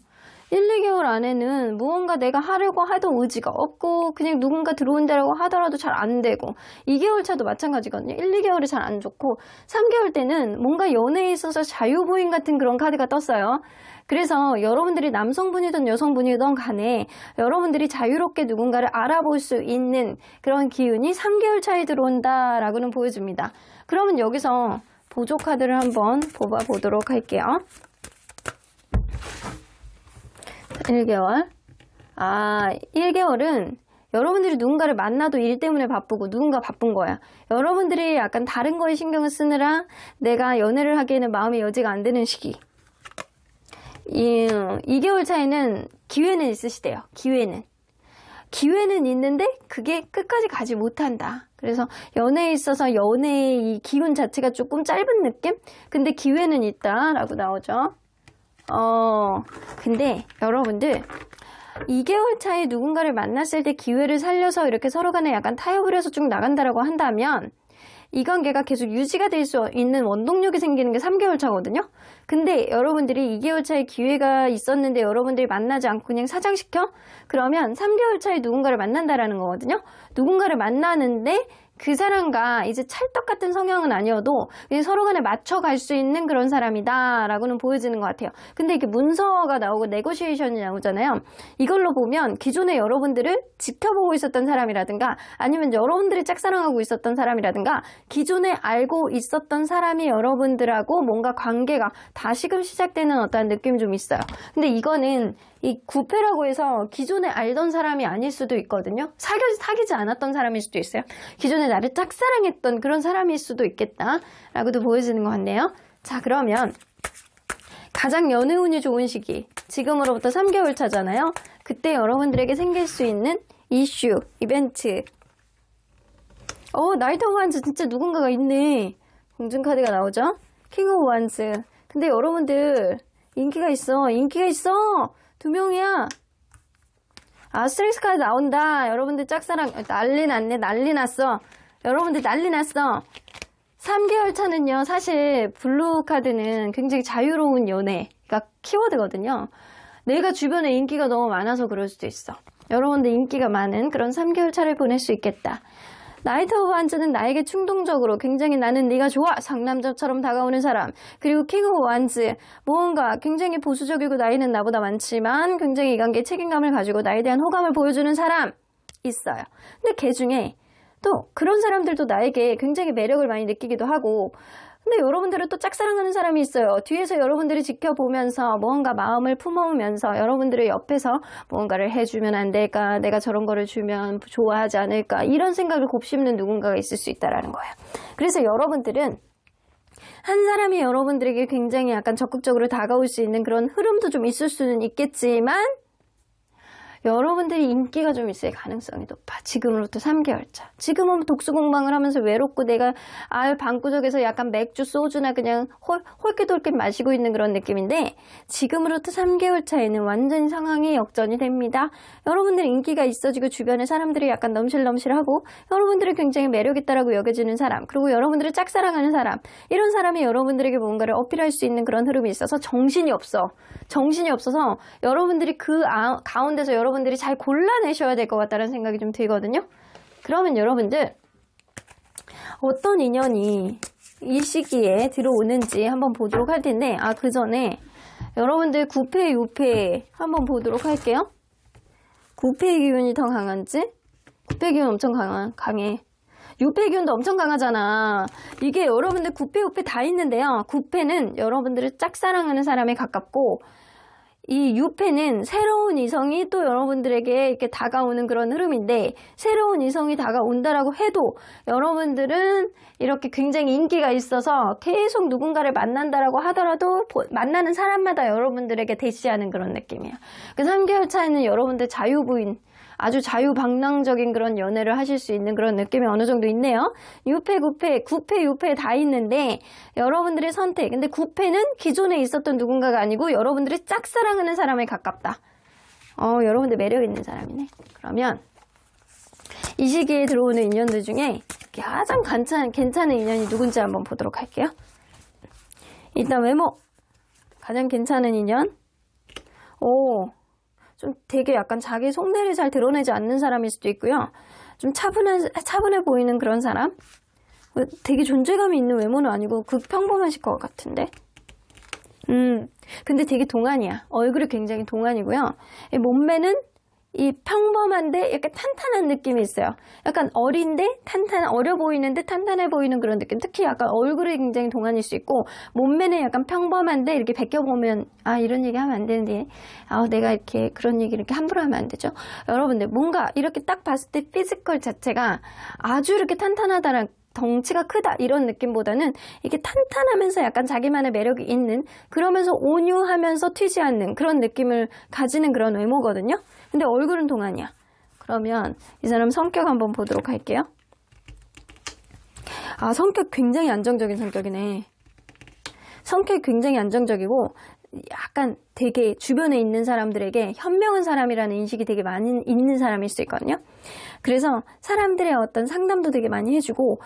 1, 2개월 안에는 무언가 내가 하려고 하던 의지가 없고 그냥 누군가 들어온다라고 하더라도 잘 안 되고 2개월 차도 마찬가지거든요. 1, 2개월이 잘 안 좋고 3개월 때는 뭔가 연애에 있어서 자유부인 같은 그런 카드가 떴어요. 그래서 여러분들이 남성분이든 여성분이든 간에 여러분들이 자유롭게 누군가를 알아볼 수 있는 그런 기운이 3개월 차에 들어온다라고는 보여줍니다. 그러면 여기서 보조 카드를 한번 뽑아보도록 할게요. 1개월. 1개월은 여러분들이 누군가를 만나도 일 때문에 바쁘고 누군가 바쁜 거야. 여러분들이 약간 다른 거에 신경을 쓰느라 내가 연애를 하기에는 마음의 여지가 안 되는 시기. 2개월 차에는 기회는 있으시대요. 기회는 있는데 그게 끝까지 가지 못한다. 그래서 연애에 있어서 연애의 이 기운 자체가 조금 짧은 느낌? 근데 기회는 있다라고 나오죠. 근데 여러분들 2개월 차에 누군가를 만났을 때 기회를 살려서 이렇게 서로 간에 약간 타협을 해서 쭉 나간다라고 한다면 이 관계가 계속 유지가 될 수 있는 원동력이 생기는 게 3개월 차거든요. 근데 여러분들이 2개월 차에 기회가 있었는데 여러분들이 만나지 않고 그냥 사장시켜? 그러면 3개월 차에 누군가를 만난다라는 거거든요. 누군가를 만나는데 그 사람과 이제 찰떡 같은 성향은 아니어도 그냥 서로 간에 맞춰갈 수 있는 그런 사람이다 라고는 보여지는 것 같아요. 근데 이게 문서가 나오고 네고시에이션이 나오잖아요. 이걸로 보면 기존에 여러분들을 지켜보고 있었던 사람이라든가 아니면 여러분들이 짝사랑하고 있었던 사람이라든가 기존에 알고 있었던 사람이 여러분들하고 뭔가 관계가 다시금 시작되는 어떤 느낌이 좀 있어요. 근데 이거는 이 구패라고 해서 기존에 알던 사람이 아닐 수도 있거든요. 사귀지 않았던 사람일 수도 있어요. 기존에 나를 짝사랑했던 그런 사람일 수도 있겠다라고도 보여지는 것 같네요. 자, 그러면 가장 연애운이 좋은 시기, 지금으로부터 3개월 차잖아요. 그때 여러분들에게 생길 수 있는 이슈, 이벤트. 나이트 오브 완즈 진짜 누군가가 있네. 공중카드가 나오죠. 킹 오브 완즈. 근데 여러분들 인기가 있어. 2명이야. 스트레스 카드 나온다. 여러분들 짝사랑 난리 났네. 난리 났어. 여러분들 난리 났어. 3개월 차는요. 사실 블루 카드는 굉장히 자유로운 연애가 키워드거든요. 내가 주변에 인기가 너무 많아서 그럴 수도 있어. 여러분들 인기가 많은 그런 3개월 차를 보낼 수 있겠다. 나이트 오브 완즈는 나에게 충동적으로 굉장히 나는 네가 좋아 상남자처럼 다가오는 사람. 그리고 킹 오브 완즈 뭔가 굉장히 보수적이고 나이는 나보다 많지만 굉장히 이 관계에 책임감을 가지고 나에 대한 호감을 보여주는 사람 있어요. 근데 걔 중에 또 그런 사람들도 나에게 굉장히 매력을 많이 느끼기도 하고 근데 여러분들은 또 짝사랑하는 사람이 있어요. 뒤에서 여러분들이 지켜보면서 뭔가 마음을 품어오면서 여러분들의 옆에서 뭔가를 해주면 안 될까? 내가 저런 거를 주면 좋아하지 않을까? 이런 생각을 곱씹는 누군가가 있을 수 있다는 거예요. 그래서 여러분들은 한 사람이 여러분들에게 굉장히 약간 적극적으로 다가올 수 있는 그런 흐름도 좀 있을 수는 있겠지만 여러분들이 인기가 좀 있을 가능성이 높아. 지금으로부터 3개월 차. 지금은 독수 공방을 하면서 외롭고 내가 방구석에서 약간 맥주, 소주나 그냥 홀깃홀깃 마시고 있는 그런 느낌인데 지금으로부터 3개월 차에는 완전히 상황이 역전이 됩니다. 여러분들이 인기가 있어지고 주변에 사람들이 약간 넘실넘실하고 여러분들이 굉장히 매력있다라고 여겨지는 사람 그리고 여러분들을 짝사랑하는 사람 이런 사람이 여러분들에게 뭔가를 어필할 수 있는 그런 흐름이 있어서 정신이 없어. 정신이 없어서 여러분들이 그 가운데서 여러분들이 잘 골라내셔야 될 것 같다는 생각이 좀 들거든요. 그러면 여러분들 어떤 인연이 이 시기에 들어오는지 한번 보도록 할 텐데, 그 전에 여러분들 9패, 6패 한번 보도록 할게요. 9패의 기운이 더 강한지? 9패 기운 엄청 강해. 6패 기운도 엄청 강하잖아. 이게 여러분들 9패, 6패 다 있는데요. 9패는 여러분들을 짝사랑하는 사람에 가깝고, 이 6패는 새로운 이성이 또 여러분들에게 이렇게 다가오는 그런 흐름인데, 새로운 이성이 다가온다라고 해도 여러분들은 이렇게 굉장히 인기가 있어서 계속 누군가를 만난다라고 하더라도 만나는 사람마다 여러분들에게 대시하는 그런 느낌이야. 그 3개월 차에는 여러분들 자유부인, 아주 자유방랑적인 그런 연애를 하실 수 있는 그런 느낌이 어느 정도 있네요. 6패, 9패, 9패, 6패 다 있는데 여러분들의 선택. 근데 9패는 기존에 있었던 누군가가 아니고 여러분들이 짝사랑하는 사람에 가깝다. 여러분들 매력 있는 사람이네. 그러면 이 시기에 들어오는 인연들 중에 가장 괜찮은 인연이 누군지 한번 보도록 할게요. 일단 외모. 가장 괜찮은 인연. 좀 되게 약간 자기 속내를 잘 드러내지 않는 사람일 수도 있고요. 좀 차분해 보이는 그런 사람. 되게 존재감이 있는 외모는 아니고 극평범하실 것 같은데. 근데 되게 동안이야. 얼굴이 굉장히 동안이고요. 몸매는 이 평범한데 약간 탄탄한 느낌이 있어요. 약간 어려 보이는데 탄탄해 보이는 그런 느낌. 특히 약간 얼굴이 굉장히 동안일 수 있고, 몸매는 약간 평범한데 이렇게 베껴보면, 이런 얘기 하면 안 되는데, 내가 이렇게 그런 얘기 이렇게 함부로 하면 안 되죠. 여러분들, 뭔가 이렇게 딱 봤을 때 피지컬 자체가 아주 이렇게 탄탄하다는, 덩치가 크다 이런 느낌보다는 이게 탄탄하면서 약간 자기만의 매력이 있는, 그러면서 온유하면서 튀지 않는 그런 느낌을 가지는 그런 외모거든요. 근데 얼굴은 동안이야. 그러면 이 사람 성격 한번 보도록 할게요. 성격 굉장히 안정적인 성격이네. 성격 굉장히 안정적이고 약간 되게 주변에 있는 사람들에게 현명한 사람이라는 인식이 되게 많이 있는 사람일 수 있거든요. 그래서 사람들의 어떤 상담도 되게 많이 해주고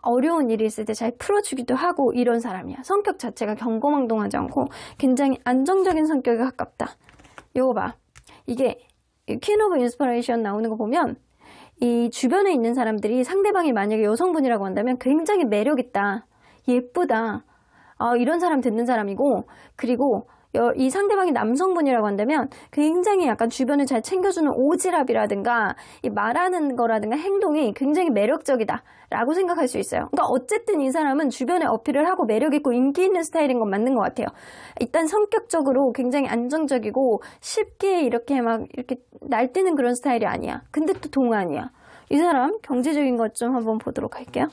어려운 일이 있을 때 잘 풀어주기도 하고 이런 사람이야. 성격 자체가 경거망동하지 않고 굉장히 안정적인 성격에 가깝다. 이거 봐. 이게 퀸 오브 인스피레이션 나오는 거 보면 이 주변에 있는 사람들이 상대방이 만약에 여성분이라고 한다면 굉장히 매력있다, 예쁘다, 이런 사람 듣는 사람이고, 그리고 이 상대방이 남성분이라고 한다면 굉장히 약간 주변을 잘 챙겨주는 오지랖이라든가 이 말하는 거라든가 행동이 굉장히 매력적이다 라고 생각할 수 있어요. 그러니까 어쨌든 이 사람은 주변에 어필을 하고 매력있고 인기 있는 스타일인 건 맞는 것 같아요. 일단 성격적으로 굉장히 안정적이고 쉽게 이렇게 날뛰는 그런 스타일이 아니야. 근데 또 동안이야. 이 사람 경제적인 것 좀 한번 보도록 할게요.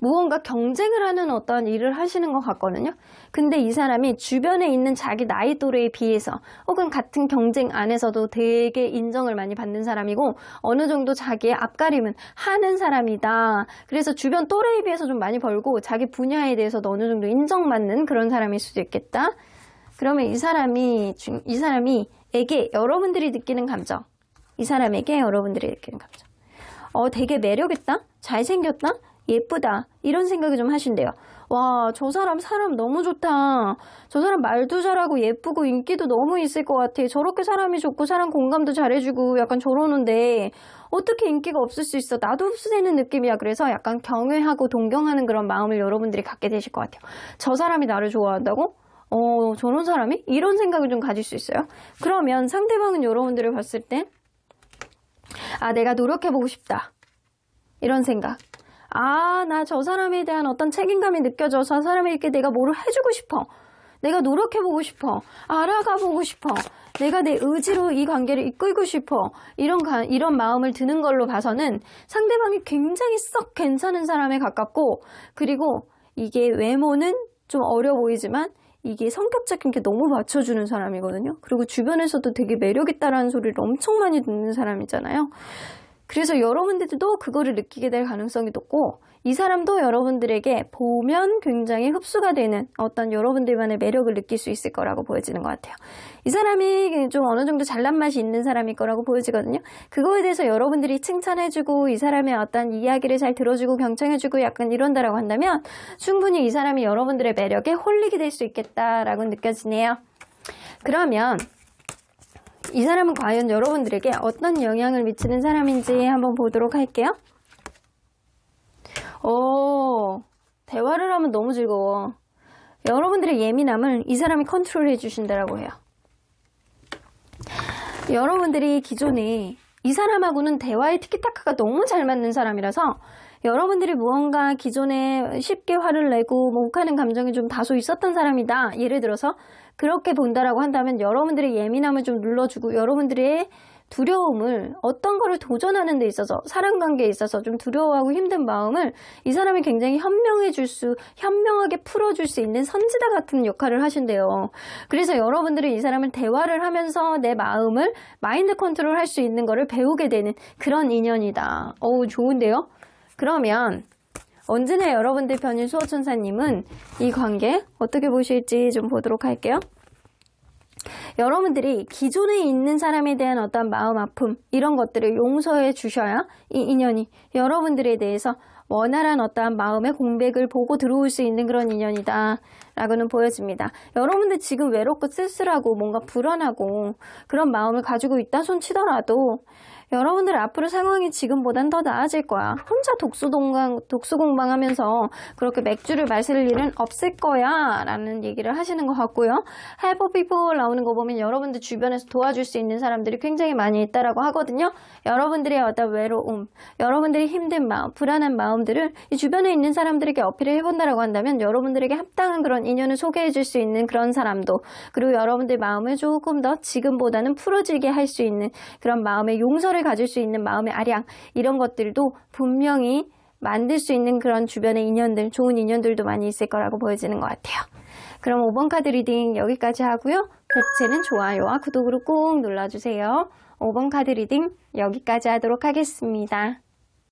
무언가 경쟁을 하는 어떤 일을 하시는 것 같거든요. 근데 이 사람이 주변에 있는 자기 나이 또래에 비해서 혹은 같은 경쟁 안에서도 되게 인정을 많이 받는 사람이고 어느 정도 자기의 앞가림은 하는 사람이다. 그래서 주변 또래에 비해서 좀 많이 벌고 자기 분야에 대해서도 어느 정도 인정받는 그런 사람일 수도 있겠다. 그러면 이 사람에게 여러분들이 느끼는 감정, 이 사람에게 여러분들이 느끼는 감정, 되게 매력있다, 잘생겼다, 예쁘다 이런 생각을 좀 하신대요. 와, 저 사람 너무 좋다. 저 사람 말도 잘하고 예쁘고 인기도 너무 있을 것 같아. 저렇게 사람이 좋고 사람 공감도 잘해주고 약간 저러는데 어떻게 인기가 없을 수 있어. 나도 흡수되는 느낌이야. 그래서 약간 경외하고 동경하는 그런 마음을 여러분들이 갖게 되실 것 같아요. 저 사람이 나를 좋아한다고? 저런 사람이? 이런 생각을 좀 가질 수 있어요. 그러면 상대방은 여러분들을 봤을 때 내가 노력해보고 싶다 이런 생각, 나 저 사람에 대한 어떤 책임감이 느껴져서 저 사람에게 내가 뭐를 해주고 싶어, 내가 노력해보고 싶어, 알아가보고 싶어, 내가 내 의지로 이 관계를 이끌고 싶어, 이런 마음을 드는 걸로 봐서는 상대방이 굉장히 썩 괜찮은 사람에 가깝고, 그리고 이게 외모는 좀 어려 보이지만 이게 성격적인 게 너무 맞춰주는 사람이거든요. 그리고 주변에서도 되게 매력있다라는 소리를 엄청 많이 듣는 사람이잖아요. 그래서 여러분들도 그거를 느끼게 될 가능성이 높고 이 사람도 여러분들에게 보면 굉장히 흡수가 되는 어떤 여러분들만의 매력을 느낄 수 있을 거라고 보여지는 것 같아요. 이 사람이 좀 어느 정도 잘난 맛이 있는 사람일 거라고 보여지거든요. 그거에 대해서 여러분들이 칭찬해주고 이 사람의 어떤 이야기를 잘 들어주고 경청해주고 약간 이런다라고 한다면 충분히 이 사람이 여러분들의 매력에 홀리게 될 수 있겠다라고 느껴지네요. 그러면 이 사람은 과연 여러분들에게 어떤 영향을 미치는 사람인지 한번 보도록 할게요. 대화를 하면 너무 즐거워. 여러분들의 예민함을 이 사람이 컨트롤해 주신다라고 해요. 여러분들이 기존에 이 사람하고는 대화의 티키타카가 너무 잘 맞는 사람이라서 여러분들이 무언가 기존에 쉽게 화를 내고 욱하는 감정이 좀 다소 있었던 사람이다. 예를 들어서 그렇게 본다라고 한다면 여러분들의 예민함을 좀 눌러주고 여러분들의 두려움을 어떤 거를 도전하는 데 있어서 사랑관계에 있어서 좀 두려워하고 힘든 마음을 이 사람이 굉장히 현명하게 풀어줄 수 있는 선지자 같은 역할을 하신대요. 그래서 여러분들은 이 사람을 대화를 하면서 내 마음을 마인드 컨트롤 할 수 있는 거를 배우게 되는 그런 인연이다. 좋은데요? 그러면 언제나 여러분들 편인 수호천사님은 이 관계 어떻게 보실지 좀 보도록 할게요. 여러분들이 기존에 있는 사람에 대한 어떤 마음 아픔 이런 것들을 용서해 주셔야 이 인연이 여러분들에 대해서 원활한 어떠한 마음의 공백을 보고 들어올 수 있는 그런 인연이다 라고는 보여집니다. 여러분들 지금 외롭고 쓸쓸하고 뭔가 불안하고 그런 마음을 가지고 있다 손 치더라도 여러분들 앞으로 상황이 지금보단 더 나아질 거야. 혼자 독수 공방하면서 그렇게 맥주를 마실 일은 없을 거야 라는 얘기를 하시는 것 같고요. Help people 나오는 거 보면 여러분들 주변에서 도와줄 수 있는 사람들이 굉장히 많이 있다라고 하거든요. 여러분들의 어떤 외로움, 여러분들의 힘든 마음, 불안한 마음들을 이 주변에 있는 사람들에게 어필을 해본다라고 한다면 여러분들에게 합당한 그런 인연을 소개해 줄 수 있는 그런 사람도 그리고 여러분들 마음을 조금 더 지금보다는 풀어지게 할 수 있는 그런 마음의 용서를 가질 수 있는 마음의 아량 이런 것들도 분명히 만들 수 있는 그런 주변의 인연들 좋은 인연들도 많이 있을 거라고 보여지는 것 같아요. 그럼 5번 카드 리딩 여기까지 하고요. 복채는 좋아요와 구독으로 꼭 눌러주세요. 5번 카드 리딩 여기까지 하도록 하겠습니다.